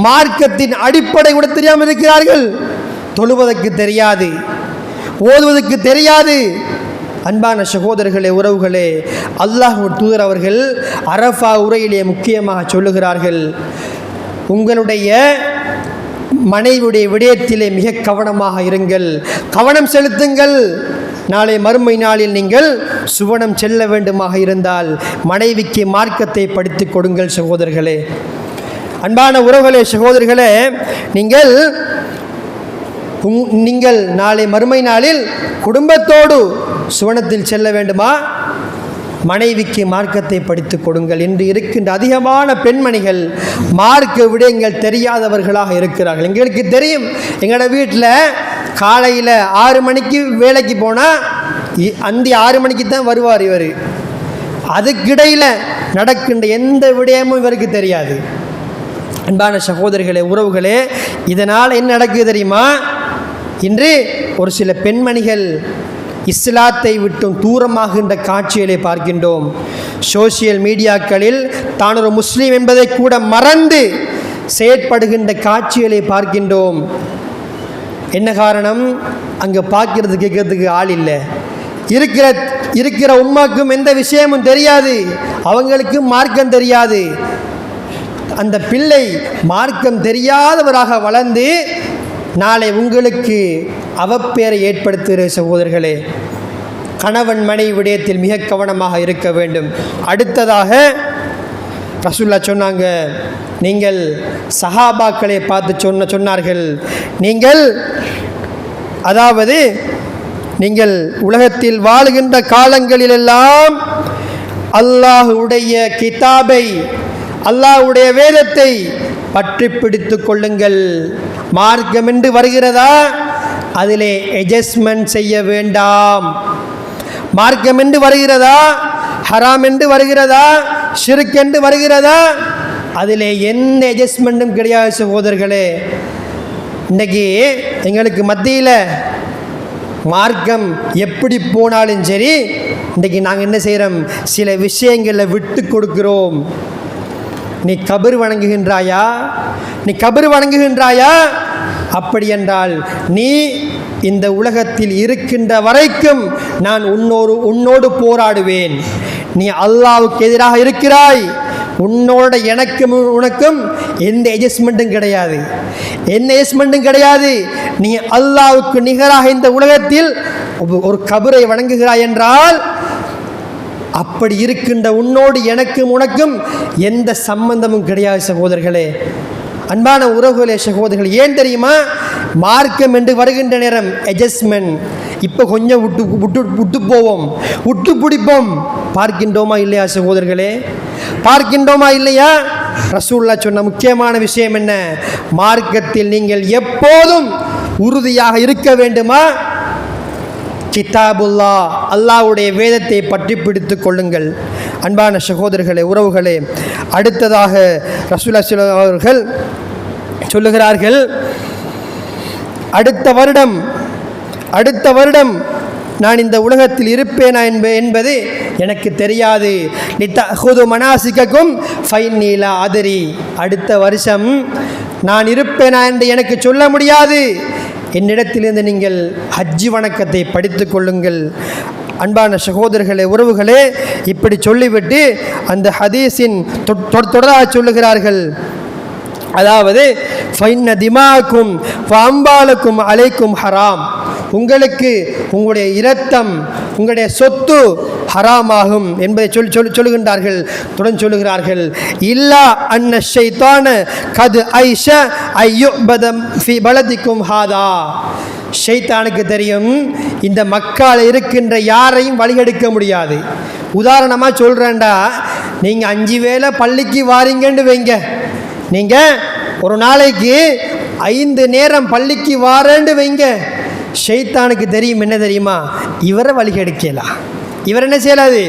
மார்க்கத்தின் அடிப்படை கூட தெரியாமல் இருக்கிறார்கள். தொழுவதற்கு தெரியாது, ஓதுவதற்கு தெரியாது. அன்பான சகோதரர்களே, உறவுகளே, அல்லாஹ் தூதர் அவர்கள் அரஃபா உரையிலே முக்கியமாக சொல்லுகிறார்கள், உங்களுடைய மனைவியுடைய விடயத்திலே மிக கவனமாக இருங்கள், கவனம் செலுத்துங்கள். நாளை மறுமை நாளில் நீங்கள் சுவனம் செல்ல வேண்டுமாக இருந்தால் மனைவிக்கு மார்க்கத்தை படித்து கொடுங்கள் சகோதரர்களே. அன்பான உறவுகளே, சகோதரர்களே, நீங்கள் நாளை மறுமை நாளில் குடும்பத்தோடு சுவனத்தில் செல்ல வேண்டுமா? மனைவிக்கு மார்க்கத்தை படித்து கொடுங்கள். என்று இருக்கின்ற அதிகமான பெண்மணிகள் மார்க்க விடயங்கள் தெரியாதவர்களாக இருக்கிறார்கள். எங்களுக்கு தெரியும், எங்களோட வீட்டில் காலையில் 6 மணிக்கு வேலைக்கு போனால் அந்த 6 மணிக்கு தான் வருவார் இவர். அதுக்கிடையில் நடக்கின்ற எந்த விடயமும் இவருக்கு தெரியாது. அன்பான சகோதரர்களே, உறவுகளே, இதனால் என்ன நடக்குது தெரியுமா? இன்று ஒரு சில பெண்மணிகள் இஸ்லாத்தை விட்டும் தூரமாகின்ற காட்சிகளை பார்க்கின்றோம். சோசியல் மீடியாக்களில் தான் ஒரு முஸ்லீம் என்பதை கூட மறந்து செயற்படுகின்ற காட்சிகளை பார்க்கின்றோம். என்ன காரணம்? அங்கே பார்க்கறது கேட்கறதுக்கு ஆள் இல்லை. இருக்கிற உம்மாக்கும் எந்த விஷயமும் தெரியாது, அவங்களுக்கும் மார்க்கம் தெரியாது. அந்த பிள்ளை மார்க்கம் தெரியாதவராக வளர்ந்து நாளை உங்களுக்கு அவப்பேரை ஏற்படுத்துகிற சகோதரர்களே. கணவன் மனைவி விடயத்தில் மிக கவனமாக இருக்க வேண்டும். அடுத்ததாக ரசூலுல்லாஹ் சொன்னாங்க, நீங்கள் சஹாபாக்களை பார்த்து சொன்னார்கள், நீங்கள் அதாவது நீங்கள் உலகத்தில் வாழுகின்ற காலங்களிலெல்லாம் அல்லாஹ்வுடைய கிதாபை, அல்லாஹ்வுடைய வேதத்தை பற்றி பிடித்து கொள்ளுங்கள். மார்க்கம் என்று வருகிறதா அதிலே அட்ஜஸ்ட்மெண்ட் செய்ய வேண்டாம். மார்க்கம் என்று வருகிறதா, ஹராம் என்று வருகிறதா, ஷிர்க் என்று வருகிறதா, அதிலே எந்த அட்ஜஸ்ட்மெண்ட்டும் கிடையாது சகோதரர்களே. இன்றைக்கி எங்களுக்கு மத்தியில் மார்க்கம் எப்படி போனாலும் சரி, இன்றைக்கி நாங்கள் என்ன செய்கிறோம், சில விஷயங்களில் விட்டு கொடுக்கிறோம். நீ கபர் வணங்குகின்றாயா, நீ கபர் வணங்குகின்றாயா, அப்படி என்றால் நீ இந்த உலகத்தில் இருக்கின்ற வரைக்கும் நான் உன்னோடு போராடுவேன். நீ அல்லாஹ்வுக்கு எதிராக இருக்கிறாய், உன்னோட எனக்கும் உனக்கும் எந்த அட்ஜஸ்ட்மெண்ட்டும் கிடையாது, என்ன அட்ஜஸ்ட்மெண்ட்டும் கிடையாது. நீ அல்லாஹ்வுக்கு நிகராக இந்த உலகத்தில் ஒரு கபரை வணங்குகிறாய் என்றால், அப்படி இருக்கின்ற உன்னோடு எனக்கும் உனக்கும் எந்த சம்பந்தமும் கிடையாது சகோதரர்களே. அன்பான உறவுகளே, சகோதரர்கள், ஏன் தெரியுமா, மார்க்கம் என்று வருகின்ற நேரம் அட்ஜஸ்ட்மெண்ட். இப்போ கொஞ்சம் விட்டு போவோம், விட்டு பிடிப்போம். பார்க்கின்றோமா இல்லையா சகோதரர்களே, பார்க்கின்றோமா இல்லையா? ரசூலுல்லாஹ் சொன்ன முக்கியமான விஷயம் என்ன, மார்க்கத்தில் நீங்கள் எப்போதும் உறுதியாக இருக்க வேண்டுமா, கிதாபுல்லா, அல்லாஹ்வுடைய வேதத்தை பற்றி பிடித்து கொள்ளுங்கள். அன்பான சகோதரர்களே, உறவுகளே, அடுத்ததாக ரசூலுல்லாஹ் அவர்கள் சொல்லுகிறார்கள், அடுத்த வருடம் நான் இந்த உலகத்தில் இருப்பேனா என்பது எனக்கு தெரியாது. லித்தஹுது மனாசிகக்கும் ஃபைன்னி லா அதரி, அடுத்த வருஷம் நான் இருப்பேனா என்று எனக்கு சொல்ல முடியாது. என்னிடத்திலிருந்து நீங்கள் ஹஜ்ஜி வணக்கத்தை படித்து கொள்ளுங்கள். அன்பான சகோதரர்களே, உறவுகளே, இப்படி சொல்லிவிட்டு அந்த ஹதீஸின் தொடராக சொல்லுகிறார்கள், அதாவது ஃபைன்ன திமாக்கும் ஃபஅம்பாலக்கும் அலைக்கும் ஹராம், உங்களுக்கு உங்களுடைய இரத்தம், உங்களுடைய சொத்து ஹராமாகும் என்பதை சொல்லுகின்றார்கள். தொடர்ந்து சொல்லுகிறார்கள், இல்லா அன்ன ஷைத்தான கது ஐஷ ஐயுபதம் ஃபி பலதிக்கும் ஹாதா, ஷைத்தானுக்கு தெரியும் இந்த மக்கள் இருக்கின்ற யாரையும் வழிகெடுக்க முடியாது. உதாரணமாக சொல்கிறேன்டா, நீங்கள் 5 வேளை பள்ளிக்கு வாரீங்கன்னு வைங்க, நீங்கள் ஒரு நாளைக்கு 5 நேரம் பள்ளிக்கு வாரேன்னு வைங்க, ஷைத்தானுக்கு தெரியும் என்ன தெரியுமா, இவரை வழிகெடுக்கலாம், இவர் என்ன செய்யலாது,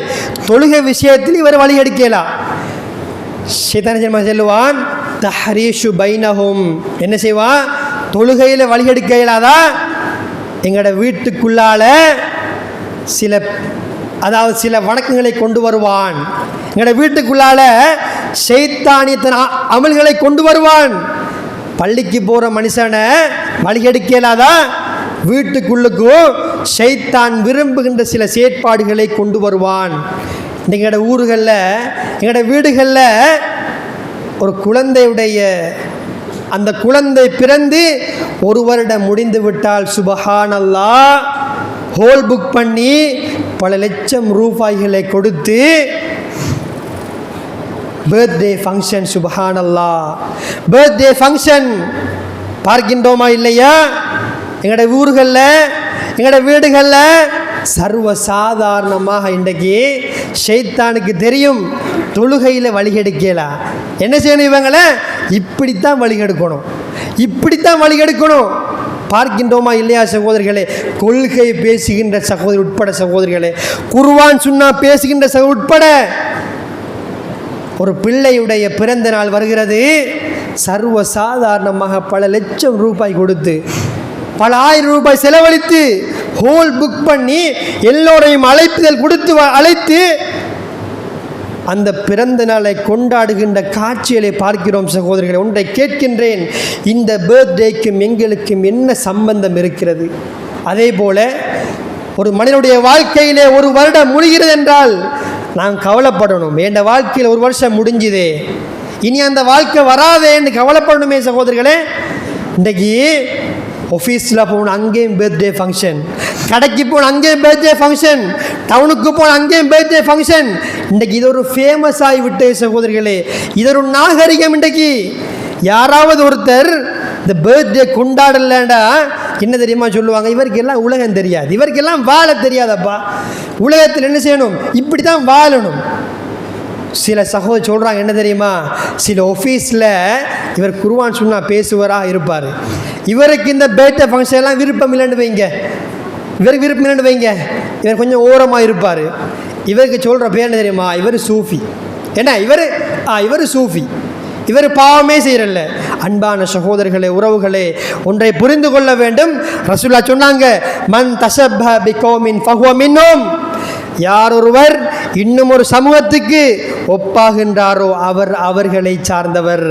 தொழுகை விஷயத்தில் இவர் வழிகெடுக்கலாம். ஷைத்தான் சொல்லுவான், தஹரீஷு பைனஹும், என்ன செய்வான், தொழுகையில் வழிகெடுக்க இயலாதா, எங்களோட வீட்டுக்குள்ளால சில வணக்கங்களை கொண்டு வருவான், எங்களோட வீட்டுக்குள்ளால ஷைத்தானியத்தின் அமல்களை கொண்டு வருவான். பள்ளிக்கு போகிற மனுஷனை வழிகெடுக்க இயலாதா, வீட்டுக்குள்ளுக்கும் ஷைத்தான் விரும்புகின்ற சில செயற்பாடுகளை கொண்டு வருவான். எங்களோட ஊர்களில், எங்களோட வீடுகளில் ஒரு குழந்தையுடைய அந்த குழந்தை பிறந்து 1 வருடம் முடிந்து விட்டால் சுபஹானல்லாஹ் ஹோல் புக் பண்ணி பல லட்சம் ரூபாய்களை கொடுத்து பர்த்டே ஃபங்க்ஷன், சுபஹானல்லாஹ் பர்த்டே ஃபங்க்ஷன் பார்க்கின்றோமா இல்லையா? எங்களோட ஊர்களில், எங்களோட வீடுகளில் சர்வசாதாரணமாக இன்றைக்கு ஷைத்தானுக்கு தெரியும் தொழுகையில் வழிகெடுக்கலாம். என்ன செய்யணும், இவங்களை இப்படித்தான் வழிகெடுக்கணும், இப்படித்தான் வழிகெடுக்கணும். பார்க்கின்றோமா இல்லையா சகோதரிகளே? கொள்கை பேசுகின்ற சகோதரி உட்பட, சகோதரிகளே, குர்ஆன் சுன்னா பேசுகின்ற உட்பட, ஒரு பிள்ளையுடைய பிறந்த நாள் வருகிறது, சர்வசாதாரணமாக பல லட்சம் ரூபாய் கொடுத்து, பல ஆயிரம் ரூபாய் செலவழித்து, ஹோல் புக் பண்ணி, எல்லோரையும் அழைப்புதல் கொடுத்து அழைத்து அந்த பிறந்த நாளை கொண்டாடுகின்ற காட்சிகளை பார்க்கிறோம் சகோதரிகளை. ஒன்றை கேட்கின்றேன், இந்த பர்த்டேக்கும் எங்களுக்கும் என்ன சம்பந்தம் இருக்கிறது? அதே போல ஒரு மனிதனுடைய வாழ்க்கையிலே 1 வருடம் முடிகிறது என்றால் நாம் கவலைப்படணும். என் வாழ்க்கையில் 1 வருஷம் முடிஞ்சுதே, இனி அந்த வாழ்க்கை வராதேன்னு கவலைப்படணுமே சகோதரிகளே. இன்றைக்கி ஆஃபீஸில் போகணும், அங்கேயும் பர்த்டே ஃபங்க்ஷன், கடைக்கு போன அங்கேயும் பர்த்டே ஃபங்க்ஷன், டவுனுக்கு போன அங்கேயும் பர்த்டே ஃபங்க்ஷன். இன்றைக்கு இது ஒரு ஃபேமஸ் ஆகிவிட்டு சகோதரிகளே, இது ஒரு நாகரிகம். இன்றைக்கு யாராவது ஒருத்தர் இந்த பர்த்டே கொண்டாடலண்டா என்ன தெரியுமா சொல்லுவாங்க? இவருக்கெல்லாம் உலகம் தெரியாது, இவருக்கெல்லாம் வாழ தெரியாதப்பா. உலகத்தில் என்ன செய்யணும்? இப்படி தான் வாழணும். சில சகோதரர் சொல்கிறாங்க என்ன தெரியுமா, சில ஆஃபீஸில் இவர் குர்ஆன் சுன்னா பேசுவராக இருப்பார், இவருக்கு இந்த பர்த்டே ஃபங்க்ஷன் எல்லாம் விருப்பம் இல்லைன்னு வைங்க, இவருக்கு விருப்பம் இல்லைன்னு வைங்க, இவர் கொஞ்சம் ஓரமாக இருப்பார். இவருக்கு சொல்கிற பேர் என்ன தெரியுமா? இவர் சூஃபி. என்ன இவர் சூஃபி, இவர் பாவமே செய்யறல்ல. அன்பான சகோதரர்களே, உறவுகளே, ஒன்றை புரிந்து கொள்ள வேண்டும். ரசூலுல்லாஹ் சொன்னாங்க, மன் தஷப்பஹ பிகௌமின் ஃபஹுவ மின்ஹும், யார் ஒருவர் இன்னும் ஒரு சமூகத்துக்கு ஒப்பாகின்றாரோ அவர் அவர்களை சார்ந்தவர்.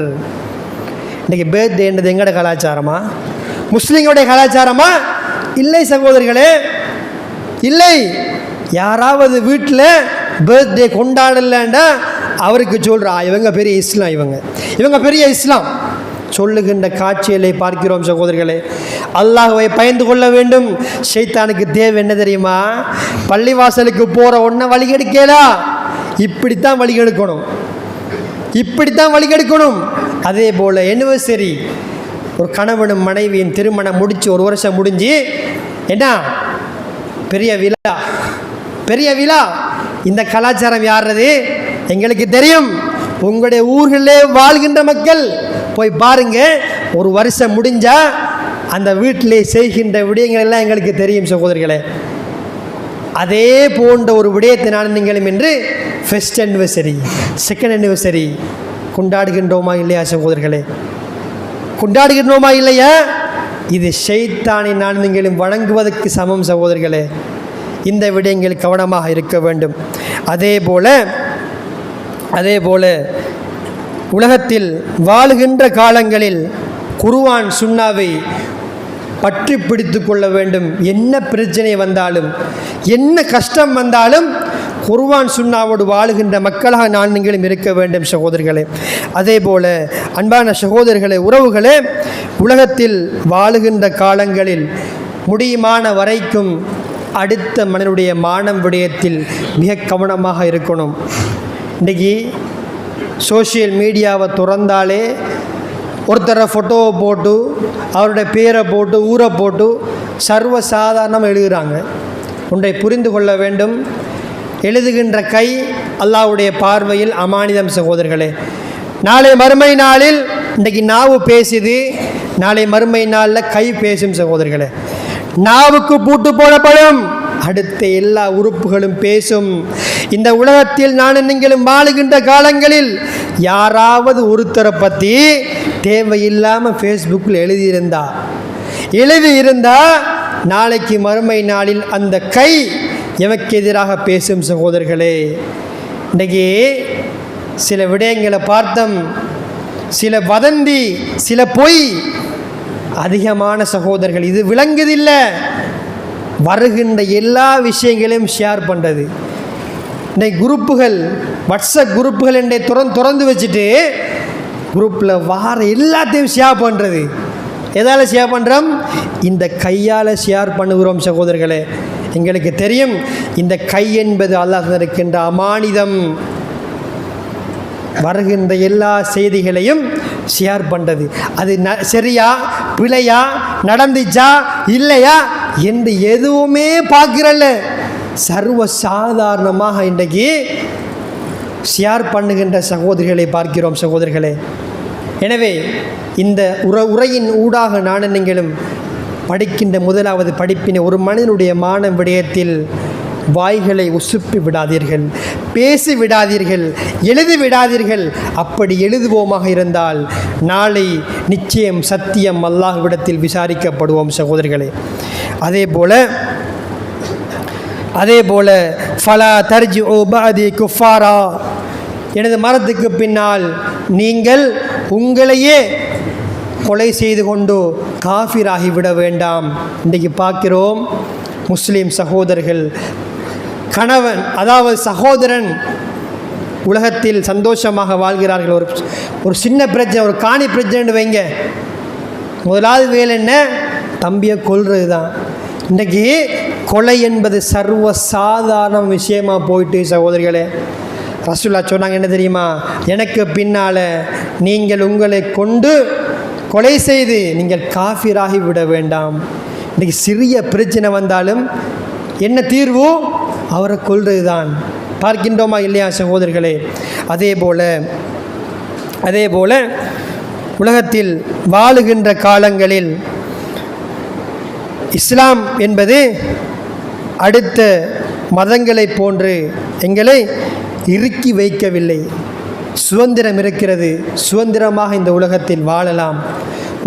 இன்றைக்கி பர்த்டேன்றது எங்கட கலாச்சாரமா? முஸ்லீம்களுடைய கலாச்சாரமா? இல்லை சகோதரிகளே, இல்லை. யாராவது வீட்டில் பர்த்டே கொண்டாடலண்டா அவருக்கு சொல்கிறா இவங்க பெரிய இஸ்லாம், இவங்க பெரிய இஸ்லாம் சொல்லுகின்ற காட்சிகளை பார்க்கிறோம் சகோதரிகளே. அல்லாஹ்வை பயந்து கொள்ள வேண்டும். ஷைத்தானுக்கு தேவை என்ன தெரியுமா? பள்ளிவாசலுக்கு போகிற ஒன்றை வழிகெடுக்கலா, இப்படித்தான் வழிகெடுக்கணும், இப்படித்தான் வழிகெடுக்கணும். அதே போல் எனிவர்சரி, ஒரு கணவனும் மனைவியின் திருமணம் முடித்து ஒரு வருஷம் முடிஞ்சு என்ன பெரிய விழா, பெரிய விழா. இந்த கலாச்சாரம் யாருது? எங்களுக்கு தெரியும். உங்களுடைய ஊர்களிலே வாழ்கின்ற மக்கள் போய் பாருங்க, ஒரு வருஷம் முடிஞ்சா அந்த வீட்டிலே செய்கின்ற விடயங்கள் எல்லாம் எங்களுக்கு தெரியும் சகோதரிகளே. அதே போன்ற ஒரு விடயத்தை நான் நீங்களும் என்று ஃபர்ஸ்ட் அனிவர்சரி, செகண்ட் அனிவர்சரி கொண்டாடுகின்றோமா இல்லையா சகோதரிகளே? கொண்டாடுகின்றோமா இல்லையா? இது ஷைத்தானை நான் நீங்களும் வணங்குவதற்கு சமம் சகோதரிகளே. இந்த விடயங்கள் கவனமாக இருக்க வேண்டும். அதே போல உலகத்தில் வாழுகின்ற காலங்களில் குர்ஆன் சுன்னாவை பற்றி பிடித்து கொள்ள வேண்டும். என்ன பிரச்சனை வந்தாலும், என்ன கஷ்டம் வந்தாலும் குர்ஆன் சுன்னாவோடு வாழுகின்ற மக்களாக நான் நீங்களும் இருக்க வேண்டும் சகோதரிகளே. அதே போல அன்பான சகோதரர்களே, உறவுகளே, உலகத்தில் வாழுகின்ற காலங்களில் முடியுமான வரைக்கும் அடுத்த மனிதனுடைய மானம் விடயத்தில் மிக கவனமாக இருக்கணும். இன்றைக்கி சோஷியல் மீடியாவை திறந்தாலே ஒருத்தரை ஃபோட்டோவை போட்டு அவருடைய பேரை போட்டு ஊரை போட்டு சர்வசாதாரணமாக எழுதுகிறாங்க. ஒன்றை புரிந்து கொள்ள வேண்டும். எழுதுகின்ற கை அல்லாஹ்வுடைய பார்வையில் அமானிதம் சகோதரர்களே. நாளை மறுமை நாளில் இன்றைக்கி நாவு பேசுது, நாளை மறுமை நாளில் கை பேசும் சகோதரர்களே. நாவுக்கு பூட்டு போடப்படும், அடுத்த எல்லா உறுப்புகளும் பேசும். இந்த உலகத்தில் நான் நீங்களும் வாழுகின்ற காலங்களில் யாராவது ஒருத்தரை பற்றி தேவையில்லாமல் ஃபேஸ்புக்கில் எழுதியிருந்தா நாளைக்கு மறுமை நாளில் அந்த கை எமக்கு எதிராக பேசும் சகோதரர்களே. இன்றைக்கி சில விடயங்களை பார்த்தோம், சில வதந்தி, சில பொய் அதிகமான சகோதரர்கள். இது விளங்குதில்லை. வருகின்ற எல்லா விஷயங்களையும் ஷேர் பண்ணுறது. இன்றைக்கு குரூப்புகள், வாட்ஸ்அப் குரூப்புகள் என்னை திறந்து வச்சுட்டு குரூப்பில் வார எல்லாத்தையும் ஷேர் பண்ணுறது. எதால் ஷேர் பண்ணுறோம்? இந்த கையால் ஷேர் பண்ணுகிறோம் சகோதரர்களே. எங்களுக்கு தெரியும் இந்த கை என்பது அல்லாஹ் இருக்கின்ற அமானிதம். வருகின்ற எல்லா செய்திகளையும் ஷேர் பண்ணுறது, அது சரியா பிழையா, நடந்துச்சா இல்லையா என்று எதுவுமே பார்க்கிறல்ல, சர்வ சாதாரணமாக இன்றைக்கு ஷேர் பண்ணுகின்ற சகோதரிகளை பார்க்கிறோம் சகோதரிகளே. எனவே இந்த உரையின் ஊடாக நான் நீங்களும் படிக்கின்ற முதலாவது படிப்பினை, ஒரு மனிதனுடைய மான விடயத்தில் வாய்களை உசுப்பி விடாதீர்கள், பேசி விடாதீர்கள், எழுதி விடாதீர்கள். அப்படி எழுதுவோமாக இருந்தால் நாளை நிச்சயம் சத்தியம் அல்லாஹ்விடத்தில் விசாரிக்கப்படுவோம் சகோதரிகளே. அதே போல ஃபலா தர்ஜிஉ பஅதி குஃபாரா, எனது மரணத்துக்கு பின்னால் நீங்கள் உங்களையே கொலை செய்து கொண்டு காஃபிராகிவிட வேண்டாம். இன்றைக்கு பார்க்கிறோம் முஸ்லீம் சகோதரர்கள், கணவன் அதாவது சகோதரன் உலகத்தில் சந்தோஷமாக வாழ்கிறார்கள். ஒரு சின்ன பிரச்சனை, ஒரு காணி பிரச்சனை வைங்க, முதலாவது வேலை என்ன? தம்பியை கொல்றது தான். இன்றைக்கி கொலை என்பது சர்வ சாதாரண விஷயமாக போயிட்டு சகோதரிகளே. ரசூலுல்லாஹ் சொன்னாங்க என்ன தெரியுமா? எனக்கு பின்னால் நீங்கள் உங்களை கொண்டு கொலை செய்து நீங்கள் காஃபிராகி விட வேண்டாம். இன்றைக்கி சிறிய பிரச்சனை வந்தாலும் என்ன தீர்வு? அவரை கொல்றது தான். பார்க்கின்றோமா இல்லையா சகோதரிகளே? அதே போல உலகத்தில் வாழுகின்ற காலங்களில் இஸ்லாம் என்பது அடுத்த மதங்களைப் போன்று எங்களை இறுக்கி வைக்கவில்லை. சுதந்திரம் இருக்கிறது, சுதந்திரமாக இந்த உலகத்தில் வாழலாம்.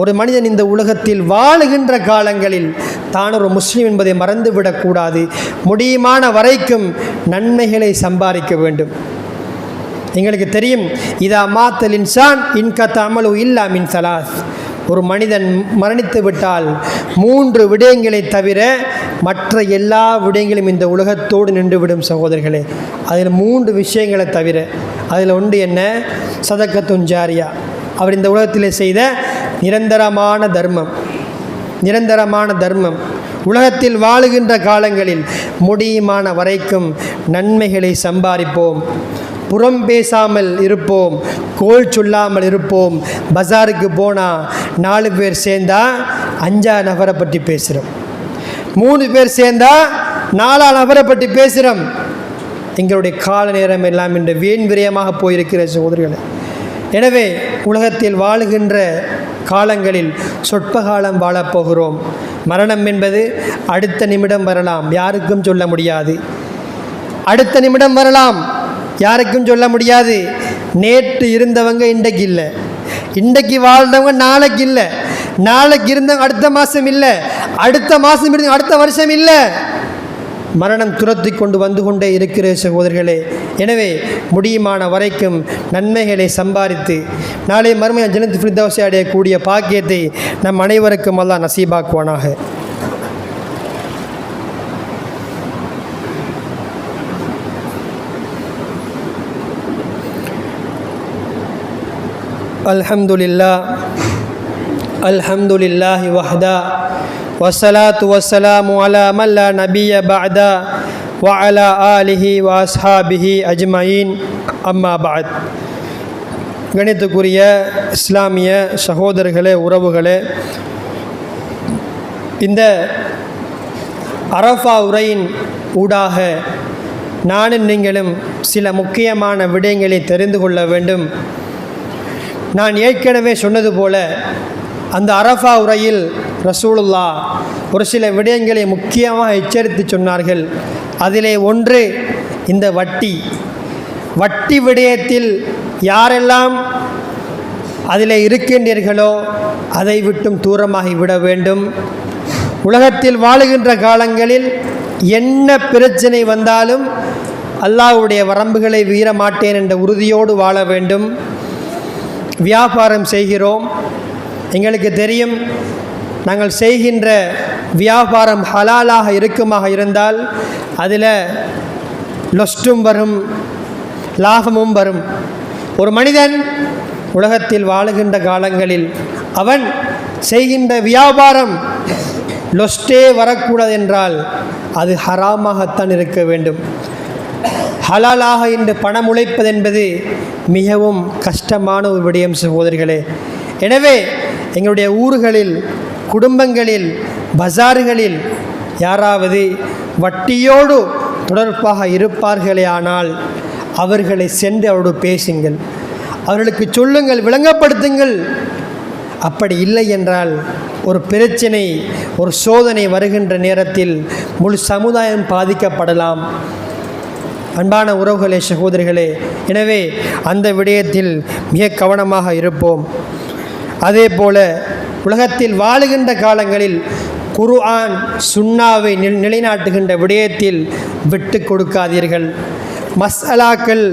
ஒரு மனிதன் இந்த உலகத்தில் வாழுகின்ற காலங்களில் தான் ஒரு முஸ்லீம் என்பதை மறந்துவிடக்கூடாது. முடியுமான வரைக்கும் நன்மைகளை சம்பாதிக்க வேண்டும். எங்களுக்கு தெரியும், இதா மாத்தல் இன்சான் இன்கத் அமலு இல்லா மின் சலாஸ். ஒரு மனிதன் மரணித்து விட்டால் 3 விடயங்களை தவிர மற்ற எல்லா விடயங்களும் இந்த உலகத்தோடு நின்றுவிடும் சகோதரர்களே. அதில் 3 விஷயங்களை தவிர, அதில் ஒன்று என்ன? சதக்கத்துன் ஜாரியா. அவர் இந்த உலகத்தில் செய்த நிரந்தரமான தர்மம். உலகத்தில் வாழுகின்ற காலங்களில் முடியுமான வரைக்கும் நன்மைகளை சம்பாதிப்போம். புறம் பேசாமல் இருப்போம், கோல் சொல்லாமல் இருப்போம். பஜாருக்கு போனால் 4 பேர் சேர்ந்தா 5 நபரை பற்றி பேசுகிறோம், 3 பேர் சேர்ந்தா 4 நபரை பற்றி பேசுகிறோம். எங்களுடைய கால நேரம் எல்லாம் இன்று வீண் விரயமாக போயிருக்கிற சகோதரர்களே. எனவே உலகத்தில் வாழுகின்ற காலங்களில் சொற்ப காலம் வாழப்போகிறோம். மரணம் என்பது அடுத்த நிமிடம் வரலாம், யாருக்கும் சொல்ல முடியாது. அடுத்த நிமிடம் வரலாம், யாருக்கும் சொல்ல முடியாது. நேற்று இருந்தவங்க இன்றைக்கு இல்லை, இன்றைக்கு வாழ்ந்தவங்க நாளைக்கு இல்லை, நாளைக்கு இருந்தவங்க அடுத்த மாதம் இல்லை, அடுத்த மாதம் இருந்தவங்க அடுத்த வருஷம் இல்லை. மரணம் துரத்தி கொண்டு வந்து கொண்டே இருக்கிற சகோதரர்களே. எனவே முடியுமான வரைக்கும் நன்மைகளை சம்பாதித்து நாளை மறுமை ஜன்னத்துல் ஃபிர்தௌஸை அடையக்கூடிய பாக்கியத்தை நம் அனைவருக்கும் அல்லாஹ் நசீபாக்குவானாக. அல்ஹம்துலில்லாஹி வஹ்தா வஸ்ஸலாத்து வஸ்ஸலாமு அலா மன் லா நபிய்ய பஅதா வ அலா ஆலிஹி வ அஸ்ஹாபிஹி அஜ்மஈன். அம்மா பஅத். கணித்துக்குரிய இஸ்லாமிய சகோதரர்களே, உறவுகளே, இந்த அரஃபா உரையின் ஊடாக நானும் நீங்களும் சில முக்கியமான விடயங்களை தெரிந்து கொள்ள வேண்டும். நான் ஏற்கனவே சொன்னது போல அந்த அரஃபா உரையில் ரசூலுல்லாஹ் ஒரு சில விடயங்களை முக்கியமாக எச்சரித்து சொன்னார்கள். அதிலே ஒன்று இந்த வட்டி விடயத்தில் யாரெல்லாம் அதில் இருக்கின்றீர்களோ அதை விட்டும் தூரமாகி விட வேண்டும். உலகத்தில் வாழுகின்ற காலங்களில் என்ன பிரச்சனை வந்தாலும் அல்லாஹ்வுடைய வரம்புகளை மீற மாட்டேன் என்ற உறுதியோடு வாழ வேண்டும். வியாபாரம் செய்கிறோம், எங்களுக்கு தெரியும் நாங்கள் செய்கின்ற வியாபாரம் ஹலாலாக இருக்குமாக இருந்தால் அதில் லொஸ்டும் வரும், லாபமும் வரும். ஒரு மனிதன் உலகத்தில் வாழுகின்ற காலங்களில் அவன் செய்கின்ற வியாபாரம் லொஸ்டே வரக்கூடாது என்றால் அது ஹராமாகத்தான் இருக்க வேண்டும். ஹலாலாக இன்று பணம் உழைப்பது என்பது மிகவும் கஷ்டமான ஒரு விடயம் சகோதரிகளே. எனவே எங்களுடைய ஊர்களில், குடும்பங்களில், பஜார்களில் யாராவது வட்டியோடு தொடர்பாக இருப்பார்களே ஆனால் அவர்களை சென்று அவரோடு பேசுங்கள், அவர்களுக்கு சொல்லுங்கள், விளங்கப்படுத்துங்கள். அப்படி இல்லை என்றால் ஒரு பிரச்சனை, ஒரு சோதனை வருகின்ற நேரத்தில் முழு சமுதாயம் பாதிக்கப்படலாம். அன்பான உறவுகளே, சகோதரிகளே, எனவே அந்த விடயத்தில் மிக கவனமாக இருப்போம். அதே போல உலகத்தில் வாழுகின்ற காலங்களில் குர்ஆன் சுன்னாவை நிலைநாட்டுகின்ற விடயத்தில் விட்டு கொடுக்காதீர்கள். மஸ்அலாக்கள்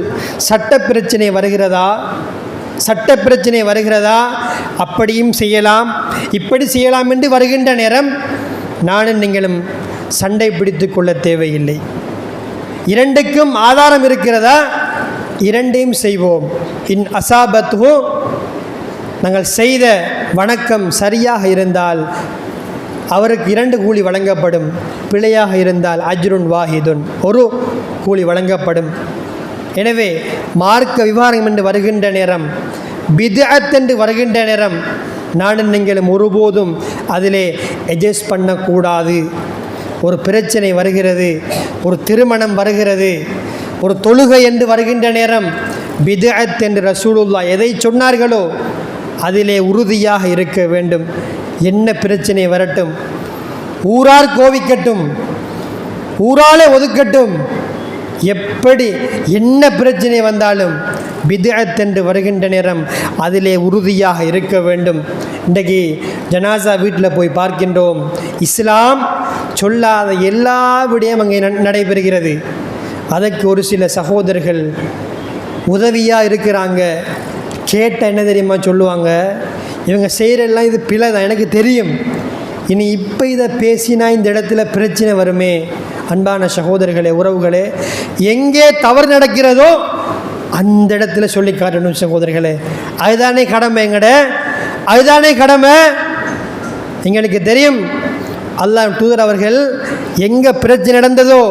சட்ட பிரச்சனை வருகிறதா, அப்படியும் செய்யலாம், இப்படி செய்யலாம் என்று வருகின்ற நேரம் நானும் நீங்களும் சண்டை பிடித்து கொள்ள தேவையில்லை. இரண்டுக்கும் ஆதாரம் இருக்கிறதா, இரண்டையும் செய்வோம். இன் அசாபத்து, நாங்கள் செய்த வணக்கம் சரியாக இருந்தால் அவருக்கு 2 கூலி வழங்கப்படும். பிழையாக இருந்தால் அஜ்ருன் வாஹிதுன், ஒரு கூலி வழங்கப்படும். எனவே மார்க்க விவகாரம் என்று வருகின்ற நேரம், பித்அத் என்று வருகின்ற நேரம், நானும் நீங்களும் ஒருபோதும் அதிலே அட்ஜஸ்ட் பண்ணக்கூடாது. ஒரு பிரச்சனை வருகிறது, ஒரு திருமணம் வருகிறது, ஒரு தொழுகை என்று வருகின்ற நேரம், பித்அத் என்று ரசூலுல்லாஹ் எதை சொன்னார்களோ அதிலே உறுதியாக இருக்க வேண்டும். என்ன பிரச்சனை வரட்டும், ஊரார் கோவிக்கட்டும், ஊராலே ஒதுக்கட்டும், எப்படி என்ன பிரச்சனை வந்தாலும் பித்அத் என்று வருகின்ற நேரம் அதிலே உறுதியாக இருக்க வேண்டும். இன்றைக்கு ஜனாசா வீட்டில் போய் பார்க்கின்றோம், இஸ்லாம் சொல்லாத எல்லா விடயம் அங்கே நடைபெறுகிறது. அதற்கு ஒரு சில சகோதரர்கள் உதவியாக இருக்கிறாங்க. கேட்ட என்ன தெரியுமா சொல்லுவாங்க, இவங்க செய்கிறெல்லாம் இது பிழை தான், எனக்கு தெரியும், இனி இப்போ இதை பேசினா இந்த இடத்துல பிரச்சனை வருமே. அன்பான சகோதரர்களே, உறவுகளே, எங்கே தவறு நடக்கிறதோ அந்த இடத்துல சொல்லி காட்டணும் சகோதரர்களே. அதுதானே கடமை, அதுதானே கடமை. எங்களுக்கு தெரியும், அல்லாஹ் தூதர் அவர்கள் எங்கே பிரச்சனை நடந்ததோ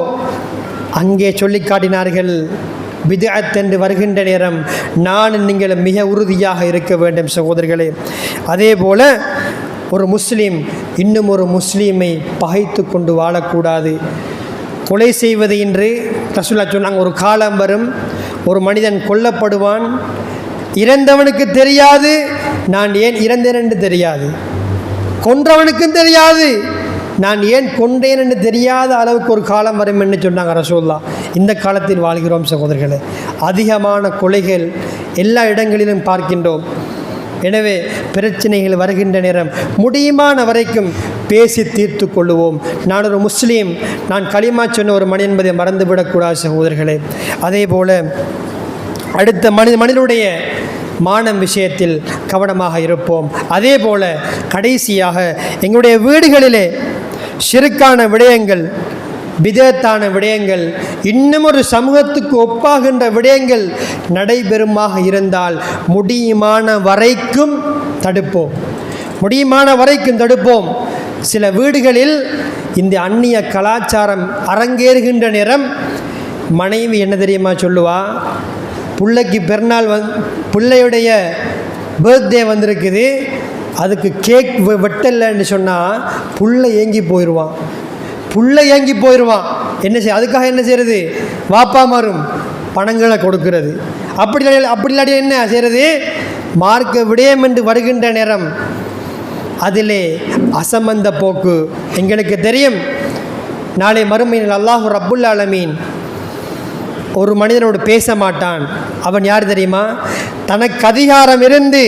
அங்கே சொல்லி காட்டினார்கள். பித்அத் என்று வருகின்ற நேரம் நான் நீங்கள் மிக உறுதியாக இருக்க வேண்டும் சகோதரர்களே. அதே போல் ஒரு முஸ்லீம் இன்னும் ஒரு முஸ்லீமை பகைத்து கொண்டு வாழக்கூடாது. கொலை செய்வது என்று ரசூலுல்லாஹ் சொன்னாங்க. ஒரு காலம் வரும், ஒரு மனிதன் கொல்லப்படுவான், இறந்தவனுக்கு தெரியாது நான் ஏன் இறந்தேன் என்று தெரியாது, கொன்றவனுக்கும் தெரியாது நான் ஏன் கொண்டேன் என்று தெரியாத அளவுக்கு ஒரு காலம் வரும் என்று சொன்னாங்க ரசூலுல்லாஹ். இந்த காலத்தில் வாழ்கிறோம் சகோதரர்களே. அதிகமான கொலைகள் எல்லா இடங்களிலும் பார்க்கின்றோம். எனவே பிரச்சனைகள் வருகின்ற நேரம் முடியுமான வரைக்கும் பேசி தீர்த்து கொள்ளுவோம். நான் ஒரு முஸ்லீம், நான் களிமா சொன்ன ஒரு மனிதன் என்பதை மறந்துவிடக்கூடாது சகோதரர்களே. அதே போல் அடுத்த மனிதனுடைய மானம் விஷயத்தில் கவனமாக இருப்போம். அதே போல் கடைசியாக எங்களுடைய வீடுகளிலே ஷிர்கான விடயங்கள், பிதத்தான விடயங்கள், இன்னும் ஒரு சமூகத்துக்கு ஒப்பாகின்ற விடயங்கள் நடைபெறுமாக இருந்தால் முடியுமான வரைக்கும் தடுப்போம், முடியுமான வரைக்கும் தடுப்போம். சில வீடுகளில் இந்த அந்நிய கலாச்சாரம் அரங்கேறுகின்ற நேரம் மனைவி என்ன தெரியுமா சொல்லுவா, பிள்ளைக்கு பெருநாள் பிள்ளையுடைய பர்த்டே வந்திருக்குது, அதுக்கு கேக் வெட்டலைன்னு சொன்னால் புள்ளை ஏங்கி போயிடுவான், புள்ளை ஏங்கி போயிடுவான். என்ன செய்ய, அதுக்காக என்ன செய்கிறது, வாப்பா மாறும் பணங்களை கொடுக்கிறது. அப்படி இல்லாட்டி என்ன செய்கிறது, மார்க்க விடயம் என்று வருகின்ற நேரம் அதிலே அசம்பந்த போக்கு. எங்களுக்கு தெரியும், நாளை மறுமையில் அல்லாஹு ரப்புல் ஆலமீன் ஒரு மனிதனோடு பேச மாட்டான். அவன் யார் தெரியுமா, தனக்கு அதிகாரம் இருந்து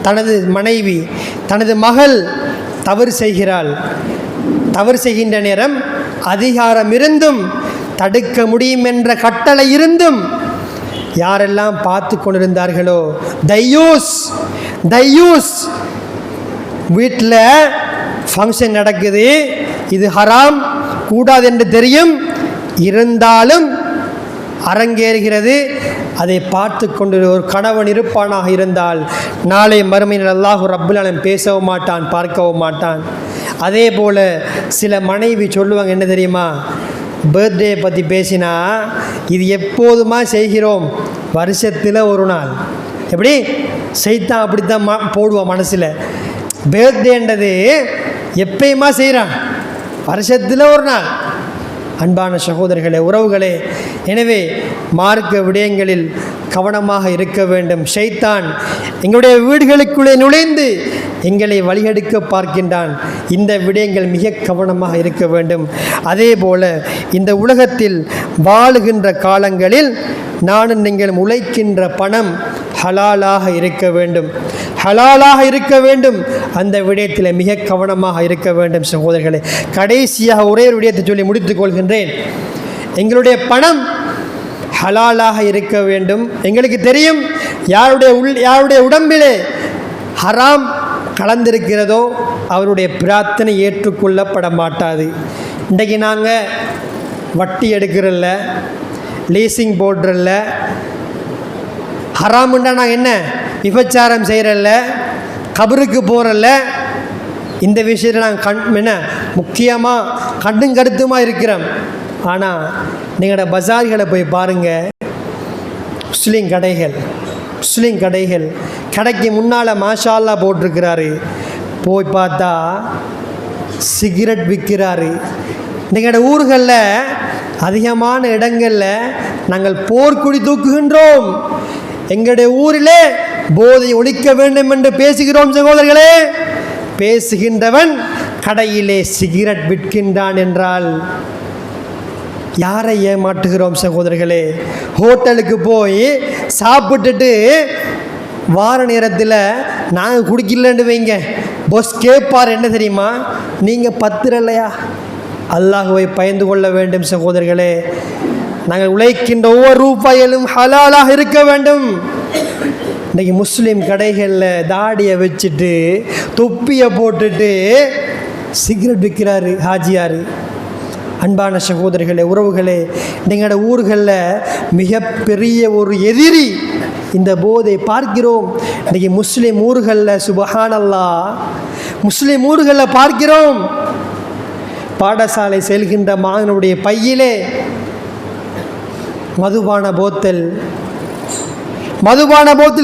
தனது மனைவி, தனது மகள் தவறு செய்கிறாள், தவறு செய்கின்ற நேரம் அதிகாரம் இருந்தும் தடுக்க முடியும் என்ற கட்டளை இருந்தும் யாரெல்லாம் பார்த்து கொண்டிருந்தார்களோ, தையூஸ் தையூஸ், வீட்டில் ஃபங்க்ஷன் நடக்குது, இது ஹராம் கூடாது என்று தெரியும், இருந்தாலும் அரங்கேறுகிறது, அதை பார்த்து கொண்டு ஒரு கணவன் இருப்பானாக இருந்தால் நாளை மறுமையில் அல்லாஹு ரப்புல் ஆலமீன் பேசவும் மாட்டான், பார்க்கவும் மாட்டான். அதே போல் சில மனைவி சொல்லுவாங்க, என்ன தெரியுமா, பர்த்டே பற்றி பேசினா இது எப்போதுமா செய்கிறோம், வருஷத்தில் ஒரு நாள், எப்படி செய்தான் அப்படித்தான் போடுவான் மனசில். பர்த்டேன்றது எப்பயுமா செய்கிறான், வருஷத்தில் ஒரு நாள். அன்பான சகோதரர்களே, உறவுகளே, எனவே மார்க்க விடயங்களில் கவனமாக இருக்க வேண்டும். ஷைத்தான் எங்களுடைய வீடுகளுக்குள்ளே நுழைந்து எங்களை வழிகெடுக்க பார்க்கின்றான். இந்த விடயங்கள் மிக கவனமாக இருக்க வேண்டும். அதே போல் இந்த உலகத்தில் வாழுகின்ற காலங்களில் நானும் நீங்கள் உழைக்கின்ற பணம் ஹலாலாக இருக்க வேண்டும், ஹலாலாக இருக்க வேண்டும். அந்த விடயத்தில் மிக கவனமாக இருக்க வேண்டும் சகோதரர்களே. கடைசியாக ஒரே ஒரு விடயத்தை சொல்லி முடித்துக் கொள்கின்றேன். எங்களுடைய பணம் ஹலாலாக இருக்க வேண்டும். எங்களுக்கு தெரியும், யாருடைய உடம்பிலே ஹராம் கலந்திருக்கிறதோ அவருடைய பிரார்த்தனை ஏற்றுக்கொள்ளப்பட மாட்டாது. இன்றைக்கு நாங்கள் வட்டி எடுக்கிறல்ல, லீசிங் போடுறல்ல, ஹராமுண்டா நாங்கள் என்ன விபச்சாரம் செய்கிறல்ல, கபருக்கு போகிறல்ல, இந்த விஷயத்தில் நாங்கள் என்ன முக்கியமாக கண்டும் கருத்துமாக இருக்கிறோம். ஆனால் நீங்களோட பஜார்களை போய் பாருங்கள், முஸ்லீம் கடைகள் கடைக்கு முன்னால் மாஷா அல்லாஹ் போட்டிருக்கிறாரு. போய் பார்த்தா சிகரெட் விற்கிறாரு. எங்களோட ஊர்களில் அதிகமான இடங்களில் நாங்கள் போர்க்குடி தூக்குகின்றோம். எங்களுடைய ஊரிலே போதை ஒழிக்க வேண்டும் என்று பேசுகிறோம் சகோதரர்களே. பேசுகின்றவன் கடையிலே சிகரெட் விற்கின்றான் என்றால் யாரை ஏமாற்றுகிறோம் சகோதரர்களே? ஹோட்டலுக்கு போய் சாப்பிட்டுட்டு வார நேரத்தில் நாங்கள் குடிக்கலன்னு வைங்க, பொஸ் கேட்பார் என்ன தெரியுமா, நீங்கள் பத்திரலையா? அல்லாஹ்வை பயந்து கொள்ள வேண்டும் சகோதரர்களே. நாங்கள் உழைக்கின்ற ஒவ்வொரு ரூபாயிலும் ஹலாலாக இருக்க வேண்டும். இன்றைக்கி முஸ்லீம் கடைகளில் தாடியை வச்சுட்டு தொப்பியை போட்டுட்டு சிகரெட் விற்கிறாரு ஹாஜியார். அன்பான சகோதரர்களே, உறவுகளே, எங்களோட ஊர்களில் மிகப்பெரிய ஒரு எதிரி இந்த போதை பார்க்கிறோம். இன்றைக்கி முஸ்லீம் ஊர்களில் சுபஹானல்லாஹ், முஸ்லீம் ஊர்களில் பார்க்கிறோம். பாடசாலை செல்கின்ற மாணவனுடைய பையிலே மதுபான போத்தல்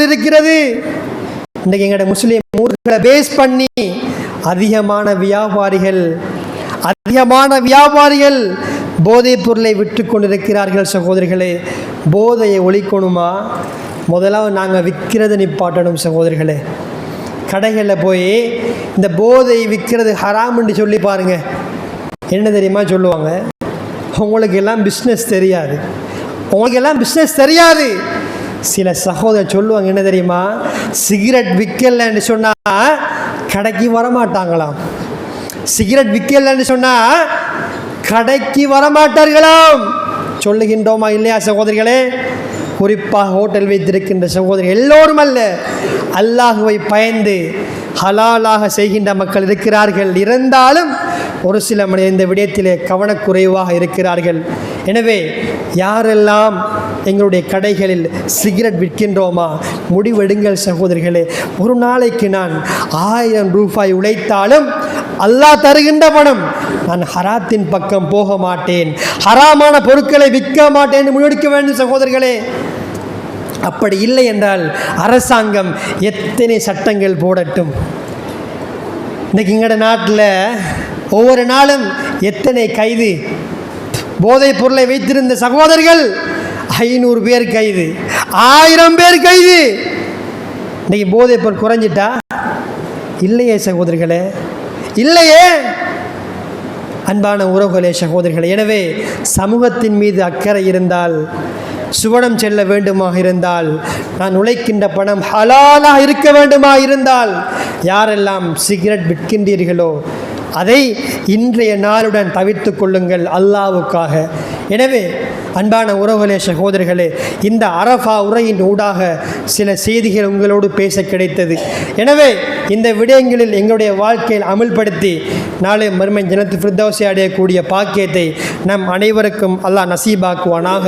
இருக்கிறது. இன்றைக்கி எங்களோட முஸ்லீம் ஊர்களை பேஸ் பண்ணி அதிகமான வியாபாரிகள் போதைப் பொருளை விற்று கொண்டிருக்கிறார்கள் சகோதரிகளே. போதையை ஒழிக்கணுமா? முதலாவது நாங்கள் விற்கிறத நிப்பாட்டணும் சகோதரிகளே. கடைகளில் போய் இந்த போதை விற்கிறது ஹராம்னு சொல்லி பாருங்கள், என்ன தெரியுமா சொல்லுவாங்க, உங்களுக்கு எல்லாம் பிஸ்னஸ் தெரியாது. சில சகோதரர் சொல்லுவாங்க என்ன தெரியுமா, சிகரெட் விற்கலன்னு சொன்னால் கடைக்கு வரமாட்டாங்களாம். சிகரெட் விற்கலன்னு சொன்னால் கடைக்கு வரமாட்டார்களாம். சொல்லுகின்றோமா இல்லையா சகோதரிகளே? குறிப்பாக ஹோட்டல் வைத்திருக்கின்ற சகோதரர்கள் எல்லோரும் அல்ல, அல்லாஹுவை பயந்து ஹலாலாக செய்கின்ற மக்கள் இருக்கிறார்கள். இருந்தாலும் ஒரு சில மனிதர் இந்த விடயத்திலே கவனக்குறைவாக இருக்கிறார்கள். எனவே யாரெல்லாம் எங்களுடைய கடைகளில் சிகரெட் விற்கின்றோமா, முடிவெடுங்கள் சகோதரிகளே. ஒரு நாளைக்கு நான் 1000 ரூபாய் உழைத்தாலும் அல்லாஹ் தருகின்ற பணம், நான் ஹராத்தின் பக்கம் போக மாட்டேன், ஹராமான பொருட்களை விற்க மாட்டேன் என்று முடிவெடுக்க வேண்டும் சகோதரர்களே. அப்படி இல்லை என்றால் அரசாங்கம் எத்தனை சட்டங்கள் போடட்டும். இன்றைக்கி எங்களோட நாட்டில் ஒவ்வொரு நாளும் எத்தனை கைது, போதைப் பொருளை வைத்திருந்த சகோதரர்கள் 500 பேர் கைது, 1000 பேர் கைது. இன்றைக்கி போதைப் பொருள் குறைஞ்சிட்டா? இல்லையே சகோதரர்களே, இல்லையே. அன்பான உறவுகளே, சகோதரர்களே, எனவே சமூகத்தின் மீது அக்கறை இருந்தால், சுவனம் செல்ல வேண்டுமாக இருந்தால், நான் உழைக்கின்ற பணம் ஹலாலாக இருக்க வேண்டுமா இருந்தால், யாரெல்லாம் சிகரெட் விற்கின்றீர்களோ அதை இன்றைய நாளுடன் தவிர்த்து கொள்ளுங்கள் அல்லாஹ்வுக்காக. எனவே அன்பான உறவுகளே, சகோதரர்களே, இந்த அரஃபா உரையின் ஊடாக சில செய்திகள் உங்களோடு பேச கிடைத்தது. எனவே இந்த விடயங்களில் எங்களுடைய வாழ்க்கையில் அமல்படுத்தி நாளை மறுமை ஜன்னத்துல் ஃபிர்தௌஸை அடையக்கூடிய பாக்கியத்தை நம் அனைவருக்கும் அல்லாஹ் நசீபாக்குவானாக.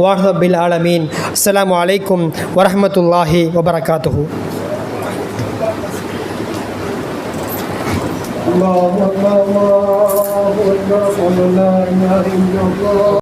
வாஹ் பில் ஆலமீன். அஸ்ஸலாமு அலைக்கும் வரஹ்மத்துல்லாஹி வபரகாத்துஹு. الله أكبر الله أكبر لا إله إلا الله